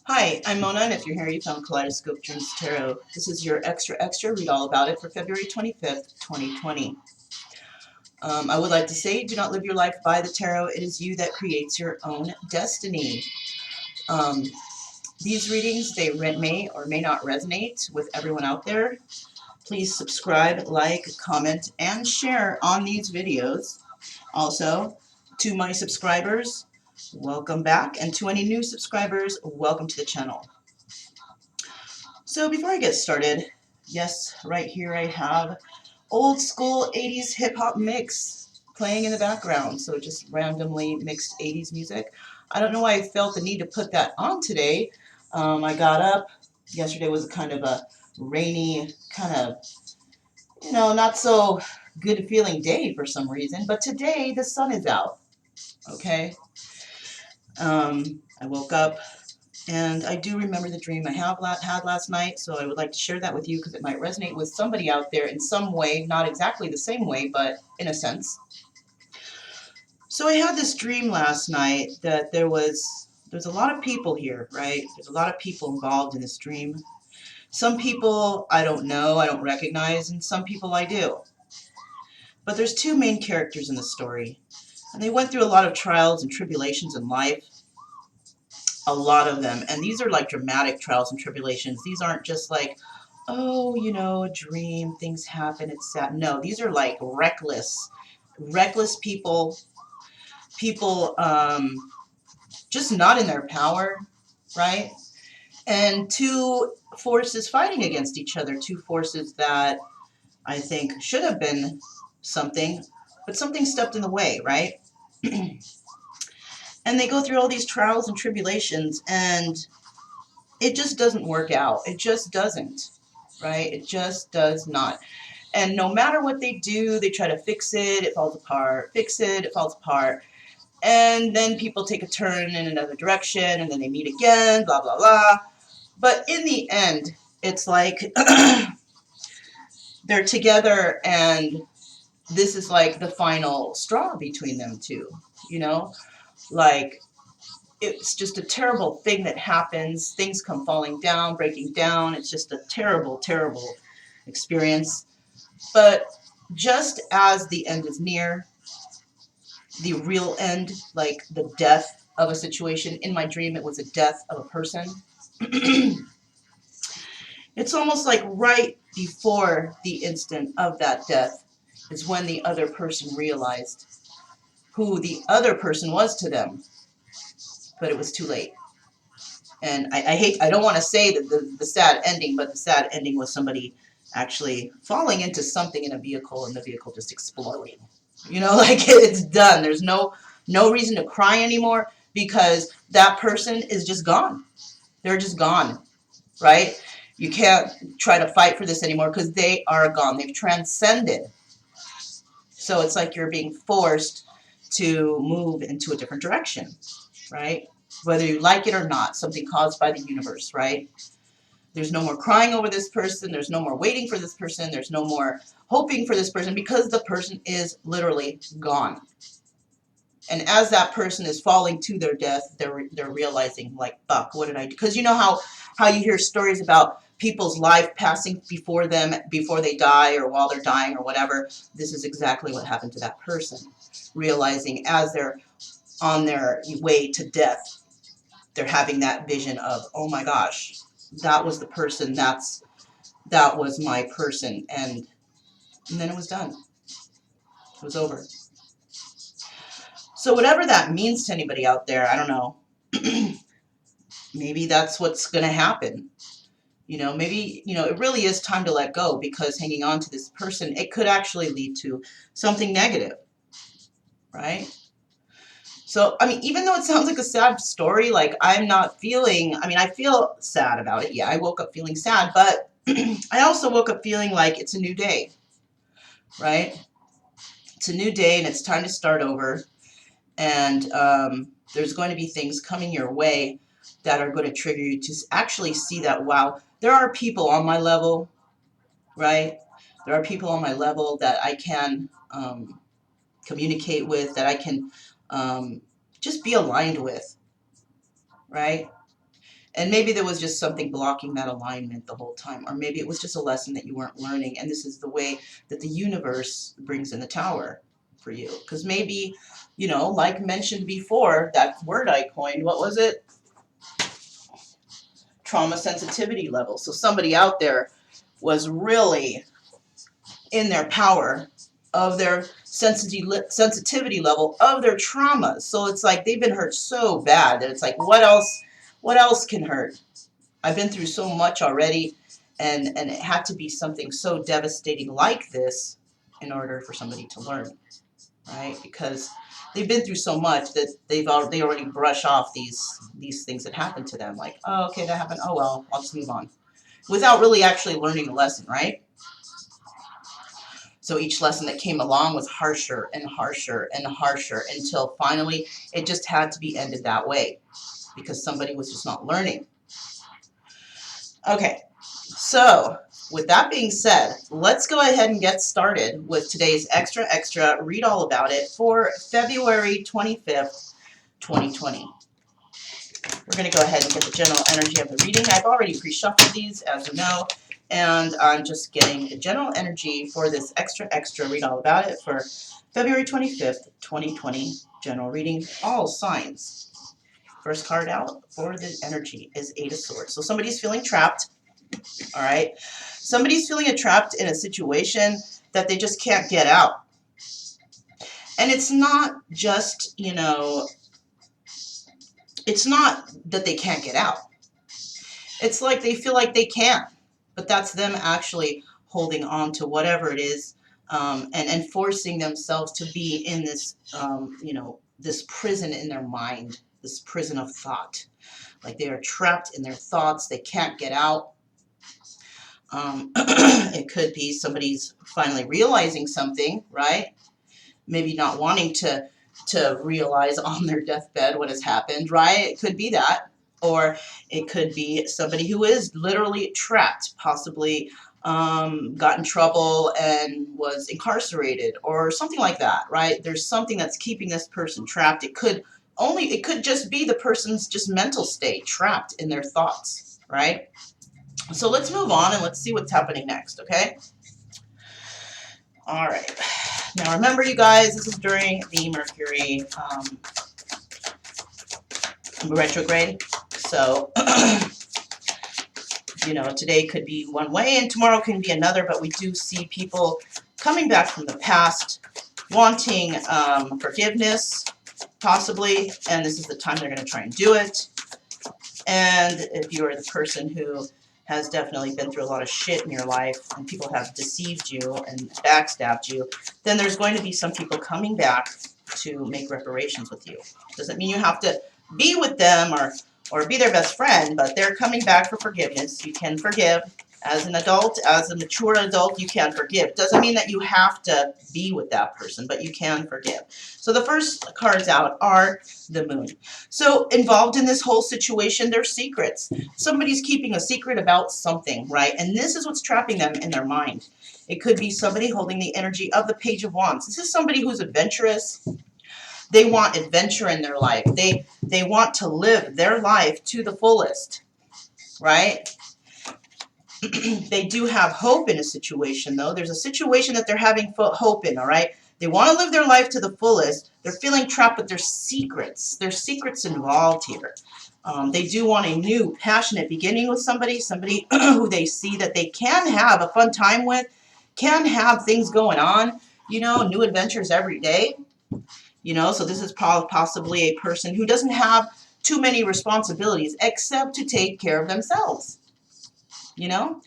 Hi, I'm Mona, and if you're here, you found Kaleidoscope Dreams Tarot. This is your extra read all about it for February 25th, 2020. I would like to say, do not live your life by the tarot. It is you that creates your own destiny. Um, these readings, they may or may not resonate with everyone out there. Please subscribe, like, comment, and share on these videos. Also, to my subscribers, welcome back, and to any new subscribers, welcome to the channel. So before I get started, yes, right here I have old school 80s hip hop mix playing in the background. So just randomly mixed 80s music. I don't know why I felt the need to put that on today. I got up. Yesterday was kind of a rainy, kind of, not so good feeling day for some reason. But today the sun is out. Okay. I woke up. And I do remember the dream I had last night, so I would like to share that with you because it might resonate with somebody out there in some way, not exactly the same way, but in a sense. So I had this dream last night that there's a lot of people here, right? There's a lot of people involved in this dream. Some people I don't know, I don't recognize, and some people I do. But there's two main characters in the story, and they went through a lot of trials and tribulations in life. A lot of them. And these are like dramatic trials and tribulations. These aren't just like, oh, a dream, things happen, it's sad. No, these are like reckless people, just not in their power, right? And two forces fighting against each other, two forces that I think should have been something, but something stepped in the way, right? And they go through all these trials and tribulations, and it just doesn't work out. It just doesn't, right? It just does not. And no matter what they do, they try to fix it, it falls apart, fix it, it falls apart. And then people take a turn in another direction, and then they meet again, blah, blah, blah. But in the end, it's like they're together, and this is like the final straw between them two, you know? Like, it's just a terrible thing that happens. Things come falling down, breaking down. It's just a terrible, terrible experience. But just as the end is near, the real end, like the death of a situation, in my dream it was a death of a person. It's almost like right before the instant of that death is when the other person realized who the other person was to them, but it was too late. And I don't want to say that the sad ending, but the sad ending was somebody actually falling into something in a vehicle and the vehicle just exploding. Like it's done. There's no reason to cry anymore because that person is just gone. They're just gone, right? You can't try to fight for this anymore because they are gone. They've transcended. So it's like you're being forced to move into a different direction, right? Whether you like it or not, something caused by the universe, right? There's no more crying over this person. There's no more waiting for this person. There's no more hoping for this person because the person is literally gone. And as that person is falling to their death, they're realizing, like, fuck, what did I do? Because you know how you hear stories about people's life passing before them before they die or while they're dying or whatever. This is exactly what happened to that person. Realizing as they're on their way to death, they're having that vision of, oh my gosh, that was the person, that was my person, and then it was done. It was over. So whatever that means to anybody out there, I don't know. Maybe that's what's going to happen. Maybe, it really is time to let go because hanging on to this person, it could actually lead to something negative, right? So, I mean, even though it sounds like a sad story, like I'm not feeling, I feel sad about it. Yeah, I woke up feeling sad, but I also woke up feeling like it's a new day, right? It's a new day and it's time to start over. And there's going to be things coming your way that are going to trigger you to actually see that, wow, there are people on my level, right? There are people on my level that I can communicate with, that I can just be aligned with, right? And maybe there was just something blocking that alignment the whole time, or maybe it was just a lesson that you weren't learning, and this is the way that the universe brings in the tower for you. Because maybe, you know, like mentioned before, that word I coined, what was it? Trauma sensitivity level. So somebody out there was really in their power of their sensitivity level of their traumas. So it's like they've been hurt so bad that it's like, what else can hurt? I've been through so much already, and it had to be something so devastating like this in order for somebody to learn, right? Because they've been through so much that they already brush off these things that happened to them, like, oh, okay, that happened, oh well, I'll just move on, without really actually learning a lesson, right? So each lesson that came along was harsher and harsher and harsher until finally it just had to be ended that way because somebody was just not learning. Okay, so with that being said, let's go ahead and get started with today's extra read all about it for February 25th, 2020. We're going to go ahead and get the general energy of the reading. I've already pre-shuffled these, as you know, and I'm just getting the general energy for this extra read all about it for February 25th, 2020 general reading, all signs. First card out for the energy is Eight of Swords. So somebody's feeling trapped, all right? Somebody's feeling trapped in a situation that they just can't get out. And it's not just, you know, it's not that they can't get out. It's like they feel like they can, but that's them actually holding on to whatever it is, and forcing themselves to be in this, you know, this prison in their mind, this prison of thought. Like they are trapped in their thoughts. They can't get out. It could be somebody's finally realizing something, right? Maybe not wanting to realize on their deathbed what has happened, right? It could be that. Or it could be somebody who is literally trapped, possibly got in trouble and was incarcerated or something like that, right? There's something that's keeping this person trapped. It could just be the person's just mental state, trapped in their thoughts, right? So let's move on and let's see what's happening next, okay? All right. Now remember, you guys, this is during the Mercury retrograde. So, you know, today could be one way and tomorrow can be another, but we do see people coming back from the past, wanting forgiveness, possibly, and this is the time they're going to try and do it. And if you're the person who has definitely been through a lot of shit in your life and people have deceived you and backstabbed you, then there's going to be some people coming back to make reparations with you. Doesn't mean you have to be with them or be their best friend, but they're coming back for forgiveness. You can forgive. As an adult, as a mature adult, you can forgive. Doesn't mean that you have to be with that person, but you can forgive. So the first cards out are the Moon. So involved in this whole situation, there's secrets. Somebody's keeping a secret about something, right? And this is what's trapping them in their mind. It could be somebody holding the energy of the Page of Wands. This is somebody who's adventurous. They want adventure in their life. They want to live their life to the fullest, right? They do have hope in a situation, though. There's a situation that they're having hope in, all right? They want to live their life to the fullest. They're feeling trapped, but there's secrets. There's secrets involved here. They do want a new, passionate beginning with somebody who they see that they can have a fun time with, can have things going on, you know, new adventures every day. You know, so this is possibly a person who doesn't have too many responsibilities except to take care of themselves. You know,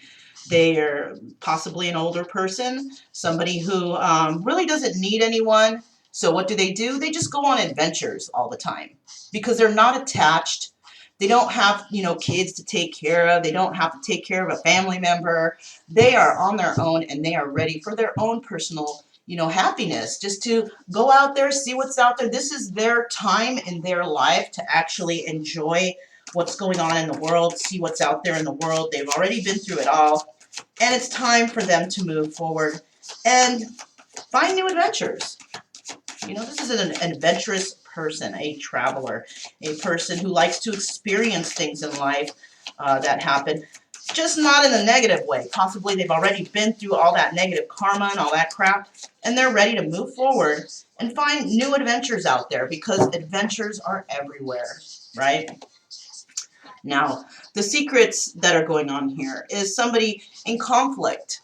they are possibly an older person, somebody who really doesn't need anyone. So what do? They just go on adventures all the time because they're not attached. They don't have, you know, kids to take care of. They don't have to take care of a family member. They are on their own and they are ready for their own personal, you know, happiness, just to go out there, see what's out there. This is their time in their life to actually enjoy what's going on in the world, see what's out there in the world. They've already been through it all, and it's time for them to move forward and find new adventures. You know, this is an adventurous person, a traveler, a person who likes to experience things in life that happen, just not in a negative way. Possibly they've already been through all that negative karma and all that crap, and they're ready to move forward and find new adventures out there, because adventures are everywhere, right? Now, the secrets that are going on here is somebody in conflict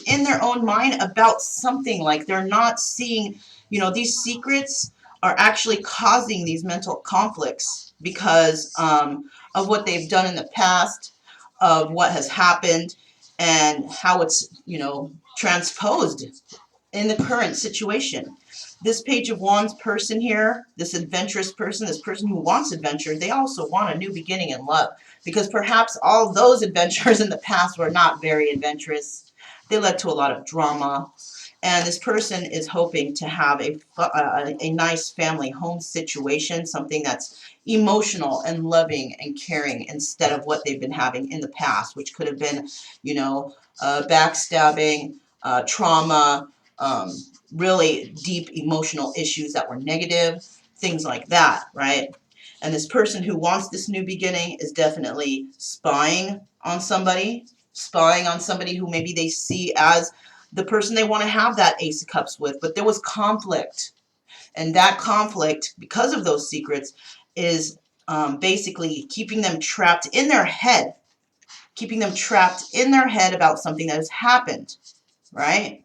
in their own mind about something. Like, they're not seeing, you know, these secrets are actually causing these mental conflicts because of what they've done in the past, of what has happened, and how it's, you know, transposed in the current situation. This Page of Wands person here, this adventurous person, this person who wants adventure, they also want a new beginning in love, because perhaps all those adventures in the past were not very adventurous. They led to a lot of drama, and this person is hoping to have a nice family home situation, something that's emotional and loving and caring, instead of what they've been having in the past, which could have been, you know, backstabbing, trauma, really deep emotional issues that were negative, things like that, right? And this person who wants this new beginning is definitely spying on somebody who maybe they see as the person they want to have that Ace of Cups with, but there was conflict. And that conflict, because of those secrets, is basically keeping them trapped in their head, about something that has happened, right?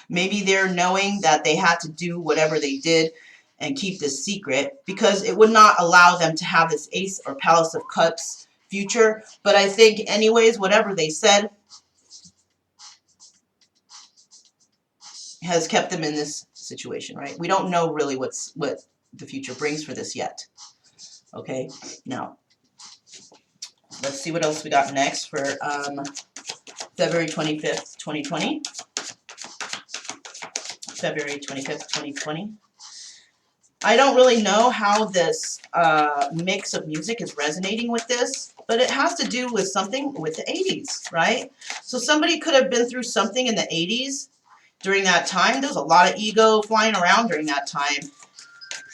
Maybe they're knowing that they had to do whatever they did and keep this secret because it would not allow them to have this Ace or Palace of Cups future. But I think anyways, whatever they said has kept them in this situation, right? We don't know really what the future brings for this yet. Okay, now let's see what else we got next for February 25th, 2020. February 25th, 2020. I don't really know how this mix of music is resonating with this, but it has to do with something with the 80s, right? So somebody could have been through something in the 80s during that time. There was a lot of ego flying around during that time.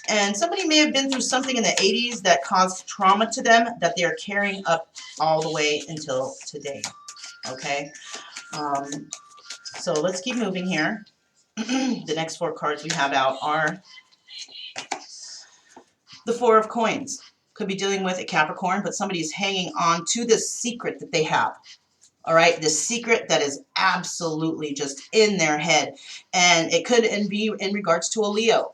And somebody may have been through something in the 80s that caused trauma to them that they're carrying up all the way until today, okay? So let's keep moving here. The next 4 cards we have out are the 4 of Coins. Could be dealing with a Capricorn, but somebody is hanging on to this secret that they have. All right, this secret that is absolutely just in their head. And it could be in regards to a Leo,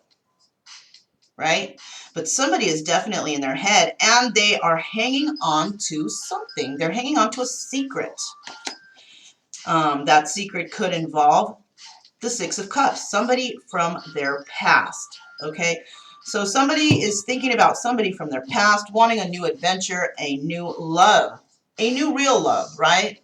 right? But somebody is definitely in their head, and they are hanging on to something. They're hanging on to a secret. That secret could involve the 6 of Cups, somebody from their past, okay? So somebody is thinking about somebody from their past, wanting a new adventure, a new love, a new real love, right?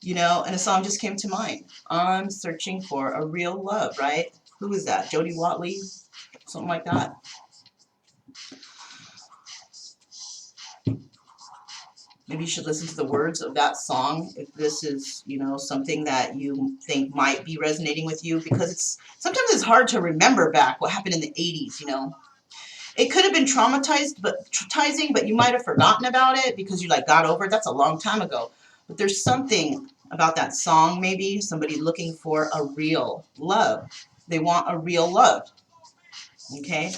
You know, and a song just came to mind. I'm searching for a real love, right? Who is that? Jody Watley? Something like that. Maybe you should listen to the words of that song if this is, you know, something that you think might be resonating with you, because sometimes it's hard to remember back what happened in the 80s, you know. It could have been traumatizing, but you might have forgotten about it because you like got over it. That's a long time ago. But there's something about that song, maybe somebody looking for a real love. They want a real love. Okay?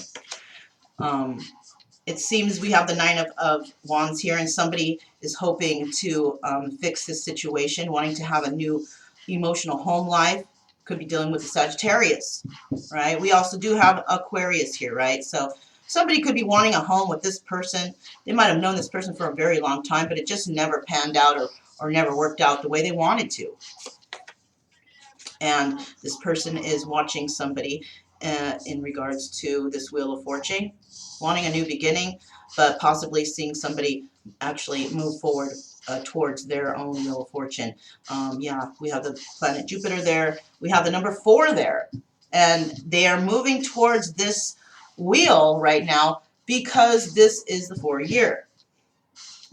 It seems we have the 9 of Wands here, and somebody is hoping to fix this situation, wanting to have a new emotional home life. Could be dealing with a Sagittarius, right? We also do have Aquarius here, right? So somebody could be wanting a home with this person. They might have known this person for a very long time, but it just never panned out or never worked out the way they wanted to. And this person is watching somebody in regards to this Wheel of Fortune, wanting a new beginning, but possibly seeing somebody actually move forward towards their own Wheel of Fortune. Yeah, we have the planet Jupiter there. We have the number 4 there. And they are moving towards this wheel right now because this is the 4 year.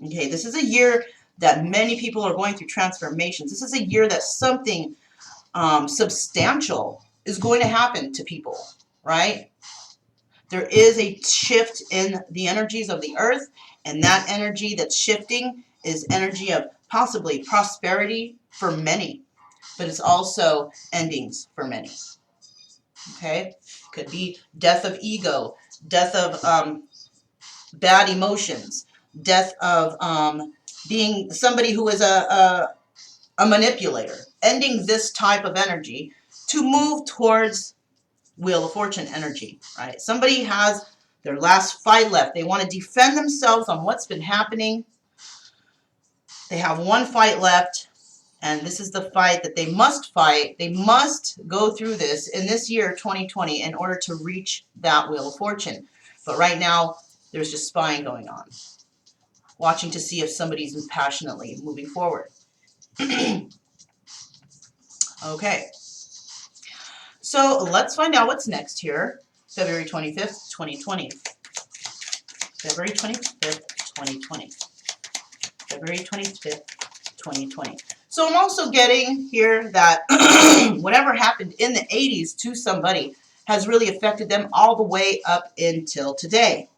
Okay, this is a year that many people are going through transformations. This is a year that something substantial is going to happen to people, right? There is a shift in the energies of the earth, and that energy that's shifting is energy of possibly prosperity for many, but it's also endings for many. Okay? Could be death of ego, death of bad emotions, death of being somebody who is a manipulator, ending this type of energy to move towards Wheel of Fortune energy, right? Somebody has their last fight left. They want to defend themselves on what's been happening. They have one fight left, and this is the fight that they must fight. They must go through this in this year, 2020, in order to reach that Wheel of Fortune. But right now, there's just spying going on, watching to see if somebody's passionately moving forward. Okay. So let's find out what's next here. February 25th, 2020. February 25th, 2020. February 25th, 2020. So I'm also getting here that whatever happened in the 80s to somebody has really affected them all the way up until today,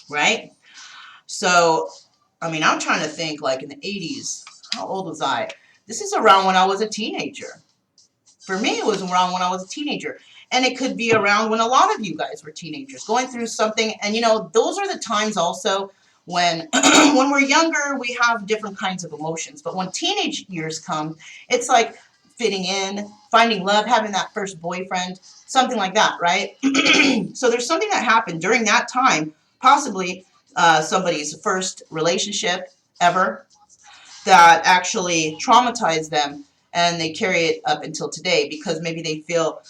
right? So, I mean, I'm trying to think, like, in the 80s, how old was I? This is around when I was a teenager. For me, it was around when I was a teenager. And it could be around when a lot of you guys were teenagers, going through something. And, you know, those are the times also when when we're younger, we have different kinds of emotions. But when teenage years come, it's like fitting in, finding love, having that first boyfriend, something like that, right? So there's something that happened during that time, possibly somebody's first relationship ever, that actually traumatized them, and they carry it up until today because maybe they feel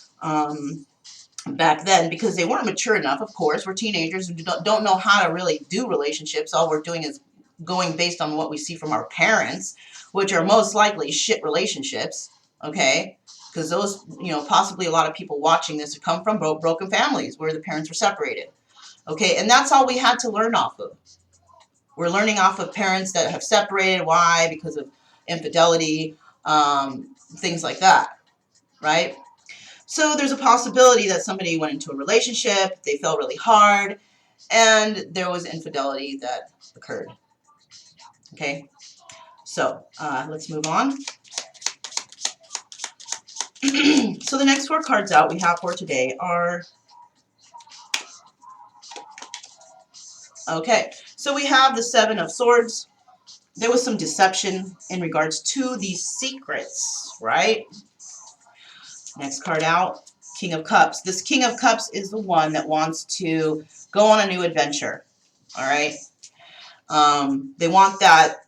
back then, because they weren't mature enough, of course. We're teenagers who don't know how to really do relationships. All we're doing is going based on what we see from our parents, which are most likely shit relationships, okay? Because those, you know, possibly a lot of people watching this come from broken families where the parents were separated, okay? And that's all we had to learn off of. We're learning off of parents that have separated. Why? Because of infidelity, things like that, right? So there's a possibility that somebody went into a relationship, they fell really hard, and there was infidelity that occurred. Okay, so let's move on. So the next 4 cards out we have for today are, okay, so we have the 7 of Swords. There was some deception in regards to these secrets, right? Next card out, King of Cups. This King of Cups is the one that wants to go on a new adventure, all right? They want that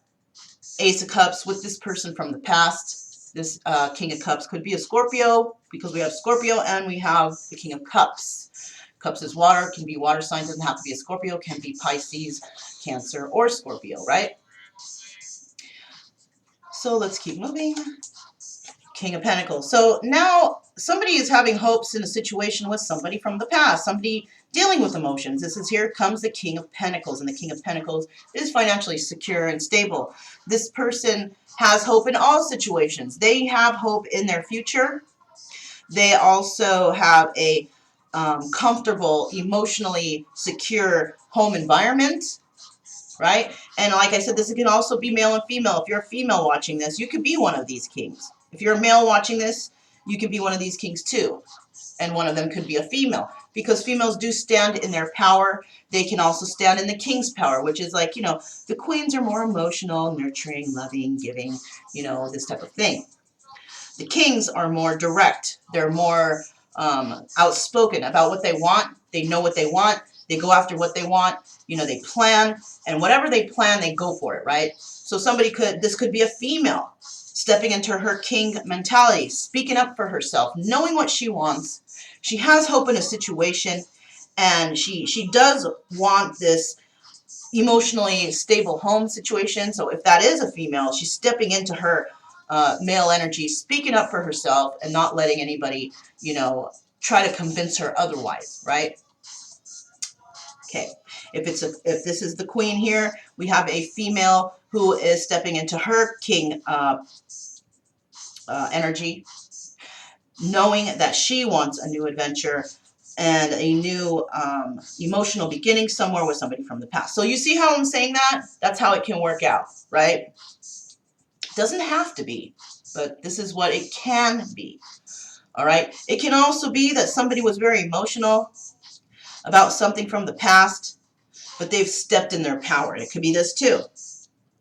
Ace of Cups with this person from the past. This King of Cups could be a Scorpio, because we have Scorpio and we have the King of Cups. Cups is water, can be water sign, doesn't have to be a Scorpio, can be Pisces, Cancer, or Scorpio, right? So let's keep moving. King of Pentacles. So now somebody is having hopes in a situation with somebody from the past, somebody dealing with emotions. This is, here comes the King of Pentacles, and the King of Pentacles is financially secure and stable. This person has hope in all situations. They have hope in their future. They also have a comfortable, emotionally secure home environment, right? And like I said, this can also be male and female. If you're a female watching this, you could be one of these kings. If you're a male watching this, you could be one of these kings too. And one of them could be a female, because females do stand in their power. They can also stand in the king's power, which is like, you know, the queens are more emotional, nurturing, loving, giving, you know, this type of thing. The kings are more direct. They're more outspoken about what they want. They know what they want. They go after what they want. You know, they plan, and whatever they plan, they go for it, right? So somebody could, this could be a female stepping into her king mentality, speaking up for herself, knowing what she wants. She has hope in a situation, and she does want this emotionally stable home situation. So if that is a female, she's stepping into her male energy, speaking up for herself, and not letting anybody, you know, try to convince her otherwise, right? Okay, if this is the queen here, we have a female who is stepping into her king energy, knowing that she wants a new adventure and a new emotional beginning somewhere with somebody from the past. So you see how I'm saying that? That's how it can work out, right? It doesn't have to be, but this is what it can be. All right. It can also be that somebody was very emotional about something from the past, but they've stepped in their power. It could be this too.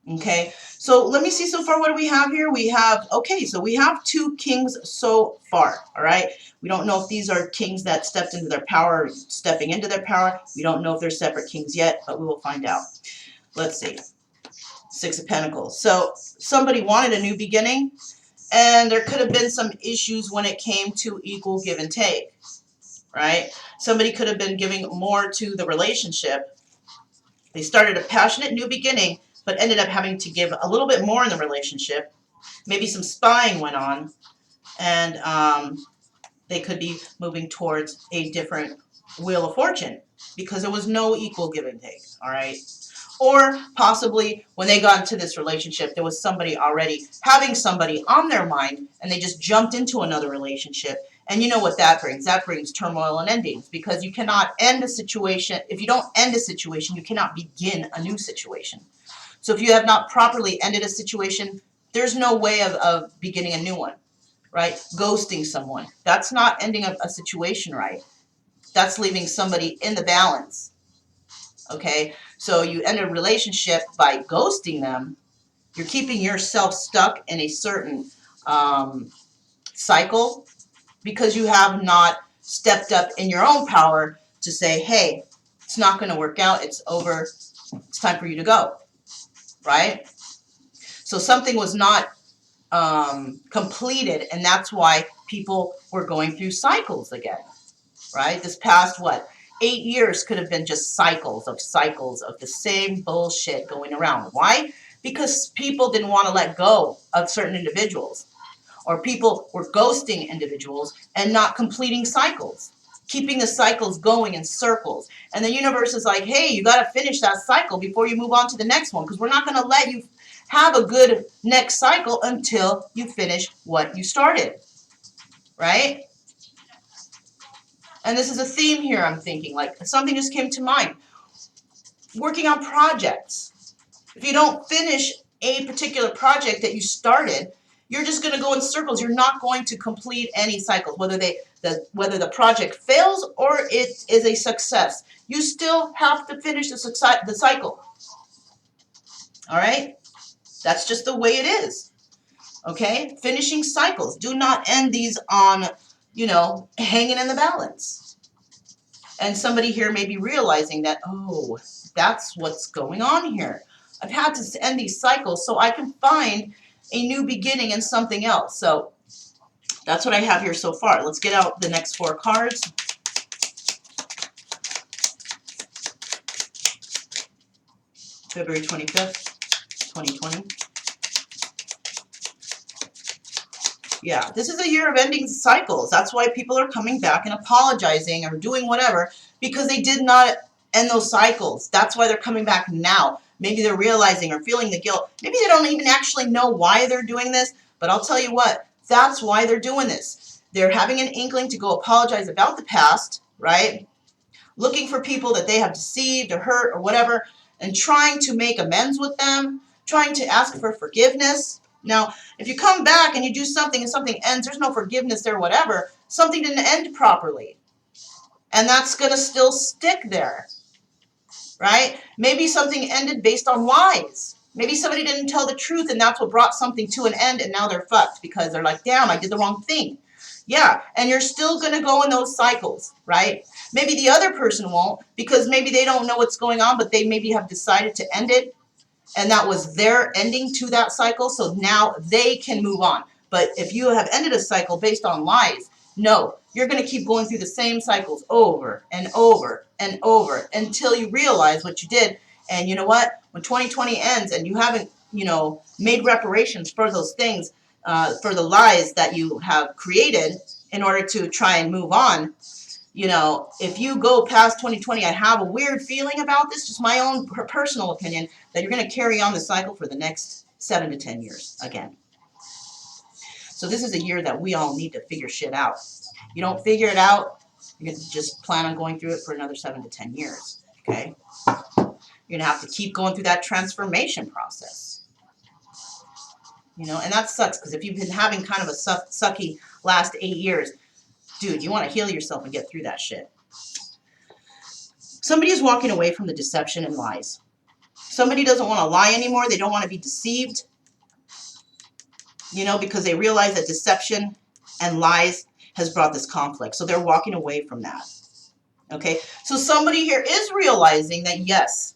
Okay. So let me see so far. What do we have here? We have, okay, so we have 2 kings so far. All right. We don't know if these are kings that stepped into their power or stepping into their power. We don't know if they're separate kings yet, but we will find out. Let's see. 6 of Pentacles. So somebody wanted a new beginning, and there could have been some issues when it came to equal give and take, right? Somebody could have been giving more to the relationship. They started a passionate new beginning, but ended up having to give a little bit more in the relationship. Maybe some spying went on, and they could be moving towards a different wheel of fortune because there was no equal give and take, all right? Or possibly when they got into this relationship, there was somebody already having somebody on their mind, and they just jumped into another relationship. And you know what that brings? That brings turmoil and endings, because you cannot end a situation. If you don't end a situation, you cannot begin a new situation. So if you have not properly ended a situation, there's no way of beginning a new one, right? Ghosting someone. That's not ending a situation right. That's leaving somebody in the balance. Okay, so you end a relationship by ghosting them. You're keeping yourself stuck in a certain cycle because you have not stepped up in your own power to say, hey, it's not going to work out. It's over. It's time for you to go, right? So something was not completed, and that's why people were going through cycles again, right? This past, 8 years could have been just cycles of the same bullshit going around. Why? Because people didn't want to let go of certain individuals, or people were ghosting individuals and not completing cycles, keeping the cycles going in circles. And the universe is like, hey, you got to finish that cycle before you move on to the next one, because we're not going to let you have a good next cycle until you finish what you started, right? And this is a theme here, I'm thinking, like something just came to mind. Working on projects. If you don't finish a particular project that you started, you're just going to go in circles. You're not going to complete any cycles, whether the project fails or it is a success. You still have to finish the cycle. All right? That's just the way it is. Okay? Finishing cycles. Do not end these on, hanging in the balance. And somebody here may be realizing that, oh, that's what's going on here. I've had to end these cycles so I can find a new beginning in something else. So that's what I have here so far. Let's get out the next 4 cards. February 25th, 2020. Yeah, this is a year of ending cycles. That's why people are coming back and apologizing or doing whatever, because they did not end those cycles. That's why they're coming back now. Maybe they're realizing or feeling the guilt. Maybe they don't even actually know why they're doing this, but I'll tell you what, that's why they're doing this. They're having an inkling to go apologize about the past, right? Looking for people that they have deceived or hurt or whatever, and trying to make amends with them, trying to ask for forgiveness. Now, if you come back and you do something and something ends, there's no forgiveness there, whatever, something didn't end properly. And that's going to still stick there, right? Maybe something ended based on lies. Maybe somebody didn't tell the truth, and that's what brought something to an end, and now they're fucked because they're like, damn, I did the wrong thing. Yeah, and you're still going to go in those cycles, right? Maybe the other person won't, because maybe they don't know what's going on, but they maybe have decided to end it, and that was their ending to that cycle, so now they can move on. But if you have ended a cycle based on lies, no, you're going to keep going through the same cycles over and over and over until you realize what you did. And you know what? When 2020 ends and you haven't, made reparations for those things, for the lies that you have created in order to try and move on, if you go past 2020, I have a weird feeling about this, just my own personal opinion, that you're going to carry on the cycle for the next 7 to 10 years again. So this is a year that we all need to figure shit out. You don't figure it out, you're going to just plan on going through it for another 7 to 10 years. Okay? You're going to have to keep going through that transformation process. You know, and that sucks, because if you've been having kind of a sucky last 8 years, dude, you want to heal yourself and get through that shit. Somebody is walking away from the deception and lies. Somebody doesn't want to lie anymore. They don't want to be deceived. You know, because they realize that deception and lies has brought this conflict. So they're walking away from that. Okay? So somebody here is realizing that, yes,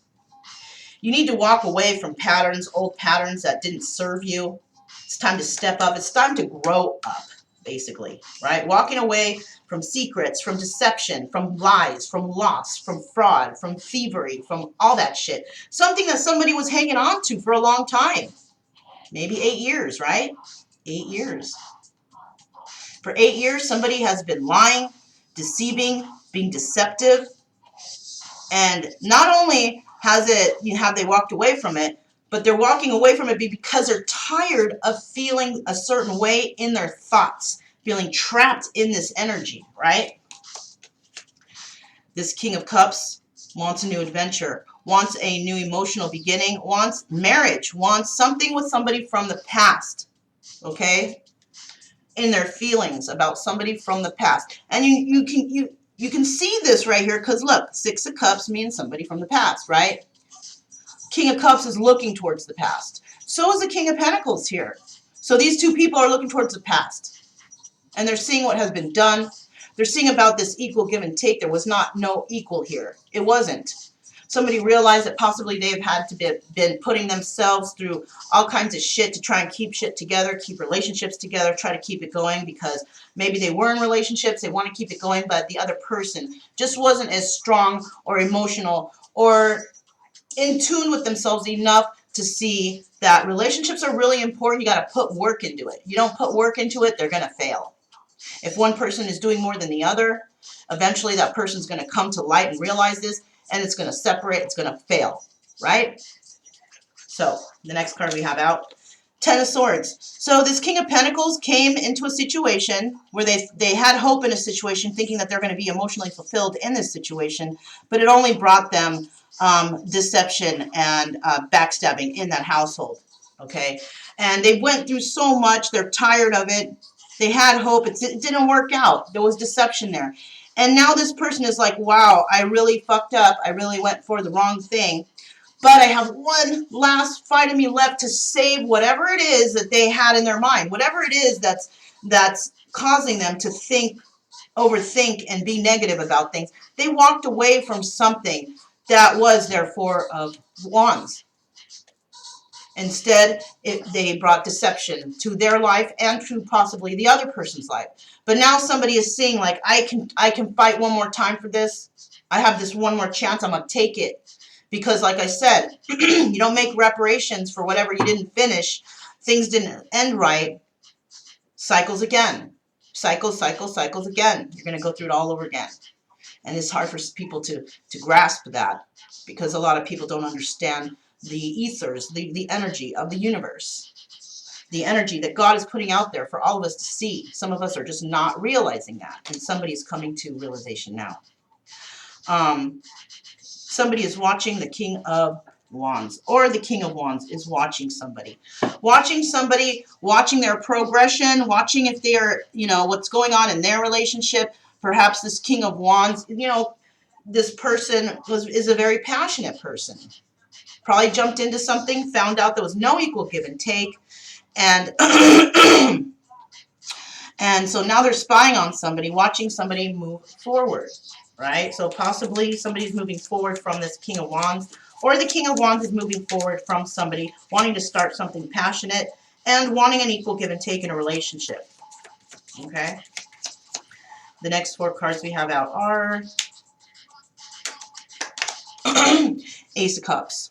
you need to walk away from patterns, old patterns that didn't serve you. It's time to step up. It's time to grow up, basically, right? Walking away from secrets, from deception, from lies, from loss, from fraud, from thievery, from all that shit. Something that somebody was hanging on to for a long time. Maybe 8 years, right? 8 years. For 8 years, somebody has been lying, deceiving, being deceptive. And not only have they walked away from it, but they're walking away from it because they're tired of feeling a certain way in their thoughts, feeling trapped in this energy, right? This King of Cups wants a new adventure, wants a new emotional beginning, wants marriage, wants something with somebody from the past, okay? In their feelings about somebody from the past. And you can see this right here, because look, 6 of Cups means somebody from the past, right? King of Cups is looking towards the past. So is the King of Pentacles here. So these two people are looking towards the past. And they're seeing what has been done. They're seeing about this equal give and take. There was no equal here. It wasn't. Somebody realized that possibly they've had to been putting themselves through all kinds of shit to try and keep shit together, keep relationships together, try to keep it going, because maybe they were in relationships, they want to keep it going, but the other person just wasn't as strong or emotional or in tune with themselves enough to see that relationships are really important. You got to put work into it. You don't put work into it, they're going to fail. If one person is doing more than the other, eventually that person's going to come to light and realize this, and it's going to separate, it's going to fail, right? So, the next card we have out, 10 of Swords. So this King of Pentacles came into a situation where they had hope in a situation, thinking that they're going to be emotionally fulfilled in this situation, but it only brought them deception and backstabbing in that household, okay? And they went through so much, they're tired of it. They had hope, it didn't work out. There was deception there. And now this person is like, wow, I really fucked up. I really went for the wrong thing. But I have one last fight in me left to save whatever it is that they had in their mind. Whatever it is that's causing them to think, overthink, and be negative about things. They walked away from something that was their Four of Wands. Instead, they brought deception to their life and to possibly the other person's life. But now somebody is seeing, like, I can fight one more time for this. I have this one more chance. I'm going to take it. Because, like I said, you don't make reparations for whatever you didn't finish. Things didn't end right. Cycles again. Cycles again. You're going to go through it all over again. And it's hard for people to grasp that, because a lot of people don't understand the ethers, the energy of the universe, the energy that God is putting out there for all of us to see. Some of us are just not realizing that, and somebody's coming to realization now. Somebody is watching the King of Wands, or the King of Wands is watching somebody. Watching their progression, watching if they are, what's going on in their relationship. Perhaps this King of Wands, this person is a very passionate person. Probably jumped into something, found out there was no equal give and take, and and so now they're spying on somebody, watching somebody move forward, right? So possibly somebody's moving forward from this King of Wands, or the King of Wands is moving forward from somebody wanting to start something passionate and wanting an equal give and take in a relationship, okay? The next 4 cards we have out are Ace of Cups.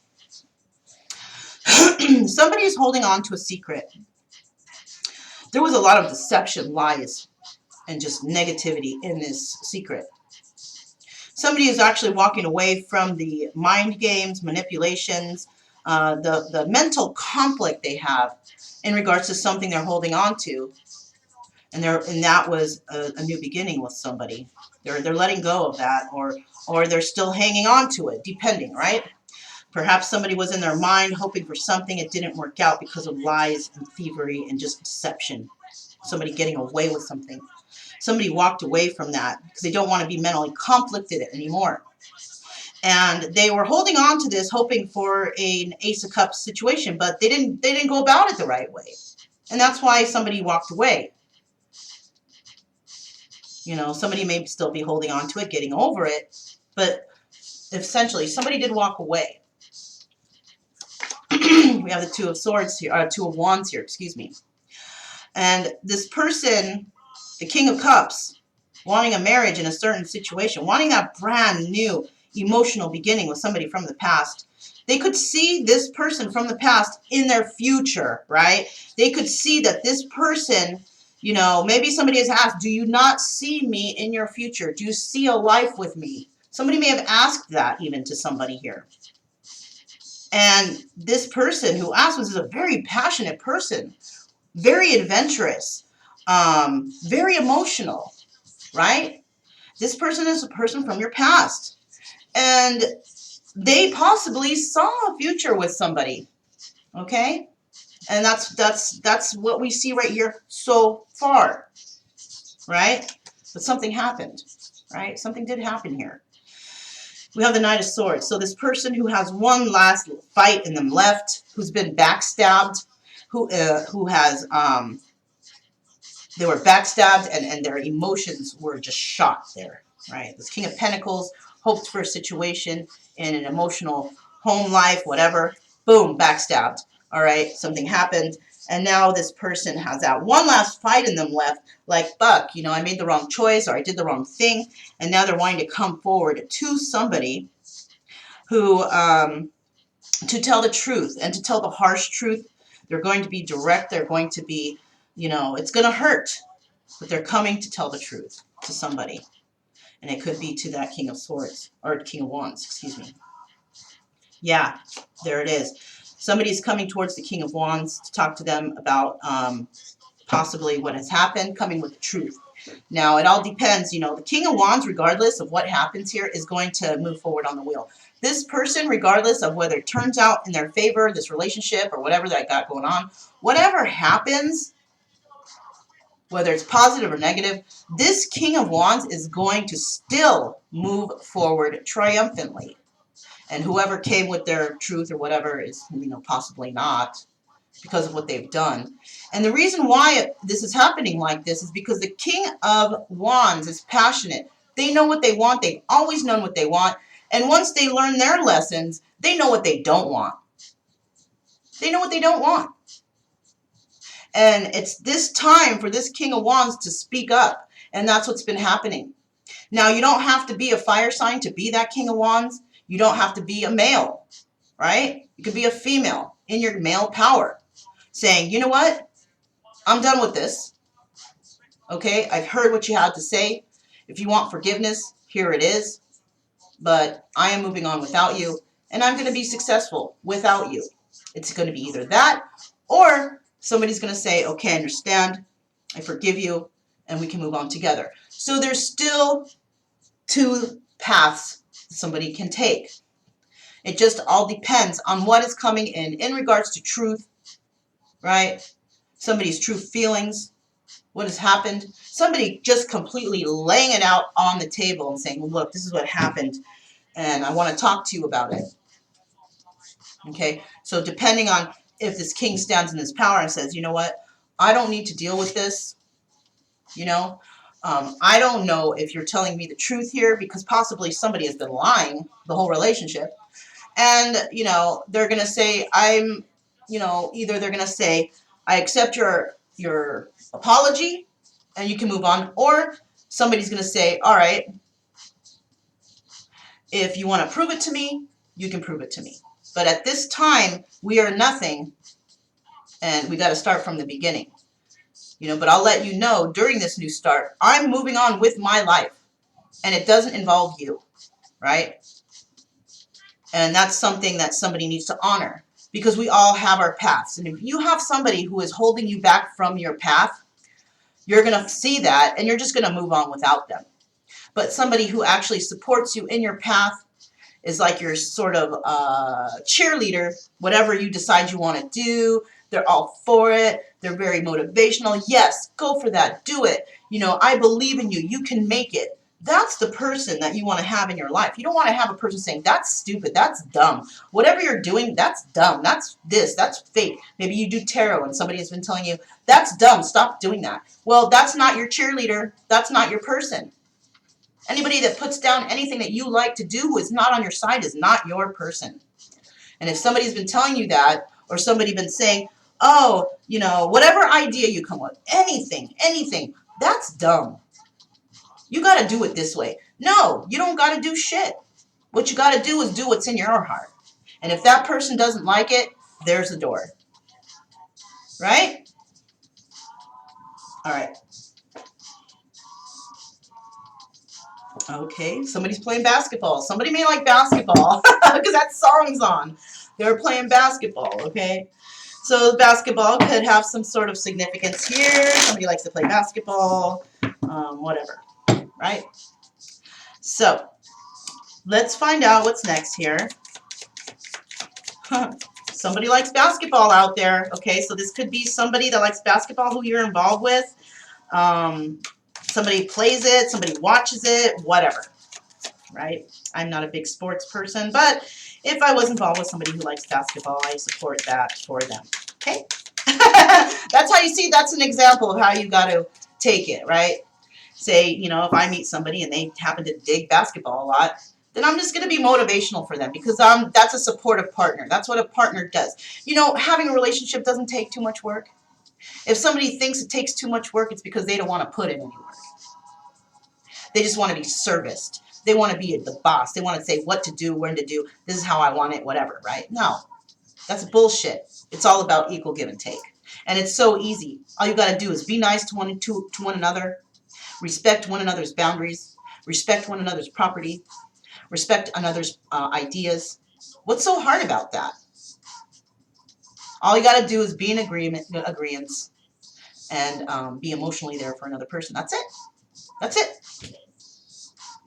Somebody is holding on to a secret. There was a lot of deception, lies, and just negativity in this secret. Somebody is actually walking away from the mind games, manipulations, the mental conflict they have in regards to something they're holding on to. And that was a new beginning with somebody. They're letting go of that, or they're still hanging on to it, depending, right? Perhaps somebody was in their mind hoping for something, it didn't work out because of lies and thievery and just deception. Somebody getting away with something. Somebody walked away from that because they don't want to be mentally conflicted anymore. And they were holding on to this, hoping for an Ace of Cups situation, but they didn't go about it the right way. And that's why somebody walked away. You know, somebody may still be holding on to it, getting over it, but essentially somebody did walk away. We have the Two of Swords here, Two of Wands here, excuse me. And this person, the King of Cups, wanting a marriage in a certain situation, wanting that brand new emotional beginning with somebody from the past. They could see this person from the past in their future, right? They could see that this person, you know, maybe somebody has asked, do you not see me in your future? Do you see a life with me? Somebody may have asked that even to somebody here. And this person who asked was a very passionate person, very adventurous, very emotional, right? This person is a person from your past. And they possibly saw a future with somebody, okay? And that's what we see right here so far, right? But something happened, right? Something did happen here. We have the Knight of Swords. So this person who has one last fight in them left, who's been backstabbed, who has, they were backstabbed and their emotions were just shot there, right? This King of Pentacles hoped for a situation in an emotional home life, whatever. Boom, backstabbed. All right, something happened. And now this person has that one last fight in them left, like, fuck, you know, I made the wrong choice or I did the wrong thing. And now they're wanting to come forward to somebody who, to tell the truth and to tell the harsh truth. They're going to be direct. They're going to be, you know, it's going to hurt. But they're coming to tell the truth to somebody. And it could be to that King of Swords, or King of Wands, excuse me. Yeah, there it is. Somebody's coming towards the King of Wands to talk to them about possibly what has happened, coming with the truth. Now, it all depends. You know, the King of Wands, regardless of what happens here, is going to move forward on the wheel. This person, regardless of whether it turns out in their favor, this relationship, or whatever that got going on, whatever happens, whether it's positive or negative, this King of Wands is going to still move forward triumphantly. And whoever came with their truth or whatever is, you know, possibly not, because of what they've done. And the reason why this is happening like this is because the King of Wands is passionate. They know what they want. They've always known what they want. And once they learn their lessons, they know what they don't want. They know what they don't want. And it's this time for this King of Wands to speak up. And that's what's been happening. Now, you don't have to be a fire sign to be that King of Wands. You don't have to be a male, right? You could be a female in your male power, saying, you know what? I'm done with this. Okay, I've heard what you had to say. If you want forgiveness, here it is. But I am moving on without you, and I'm going to be successful without you. It's going to be either that, or somebody's going to say, okay, I understand. I forgive you, and we can move on together. So there's still two paths somebody can take. It just all depends on what is coming in regards to truth, right? Somebody's true feelings, what has happened. Somebody just completely laying it out on the table and saying, well, look, this is what happened, and I want to talk to you about it. Okay, so depending on if this king stands in his power and says, you know what, I don't need to deal with this, you know, I don't know if you're telling me the truth here, because possibly somebody has been lying the whole relationship. And, you know, they're going to say, I'm, you know, either they're going to say, I accept your apology and you can move on. Or somebody's going to say, all right, if you want to prove it to me, you can prove it to me. But at this time, we are nothing, and we got to start from the beginning. You know, but I'll let you know during this new start, I'm moving on with my life, and it doesn't involve you, right? And that's something that somebody needs to honor, because we all have our paths. And if you have somebody who is holding you back from your path, You're going to see that, and you're just going to move on without them. But somebody who actually supports you in your path is like your sort of cheerleader. Whatever you decide you want to do, they're all for it. They're very motivational. Yes, go for that. Do it. You know, I believe in you. You can make it. That's the person that you want to have in your life. You don't want to have a person saying, that's stupid, that's dumb. Whatever you're doing, that's dumb. That's this, that's fake. Maybe you do tarot and somebody has been telling you, that's dumb, stop doing that. Well, that's not your cheerleader. That's not your person. Anybody that puts down anything that you like to do who is not on your side is not your person. And if somebody's been telling you that, or somebody been saying, oh, you know, whatever idea you come with, anything, that's dumb. You got to do it this way. No, you don't got to do shit. What you got to do is do what's in your heart. And if that person doesn't like it, there's the door. Right? All right. Okay, somebody's playing basketball. Somebody may like basketball because that song's on. They're playing basketball, okay? So basketball could have some sort of significance here. Somebody likes to play basketball, whatever, right? So let's find out what's next here. Somebody likes basketball out there, okay? So this could be somebody that likes basketball who you're involved with. Somebody plays it, somebody watches it, whatever, right? I'm not a big sports person, but if I was involved with somebody who likes basketball, I support that for them, okay? That's how you see, that's an example of how you got to take it, right? Say, you know, if I meet somebody and they happen to dig basketball a lot, then I'm just going to be motivational for them because that's a supportive partner. That's what a partner does. You know, having a relationship doesn't take too much work. If somebody thinks it takes too much work, it's because they don't want to put in any work. They just want to be serviced. They want to be the boss. They want to say what to do, when to do. This is how I want it, whatever, right? No, that's bullshit. It's all about equal give and take. And it's so easy. All you got to do is be nice to one another, respect one another's boundaries, respect one another's property, respect another's ideas. What's so hard about that? All you got to do is be in agreements and be emotionally there for another person. That's it. That's it.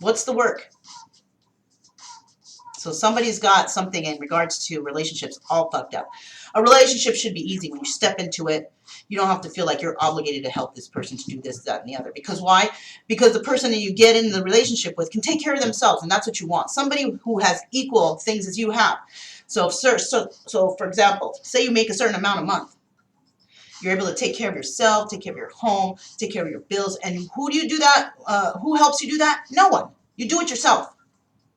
What's the work? So somebody's got something in regards to relationships all fucked up. A relationship should be easy. When you step into it, you don't have to feel like you're obligated to help this person to do this, that, and the other. Because why? Because the person that you get in the relationship with can take care of themselves, and that's what you want. Somebody who has equal things as you have. So for example, say you make a certain amount a month. You're able to take care of yourself, take care of your home, take care of your bills. And who do you do that? Who helps you do that? No one. You do it yourself.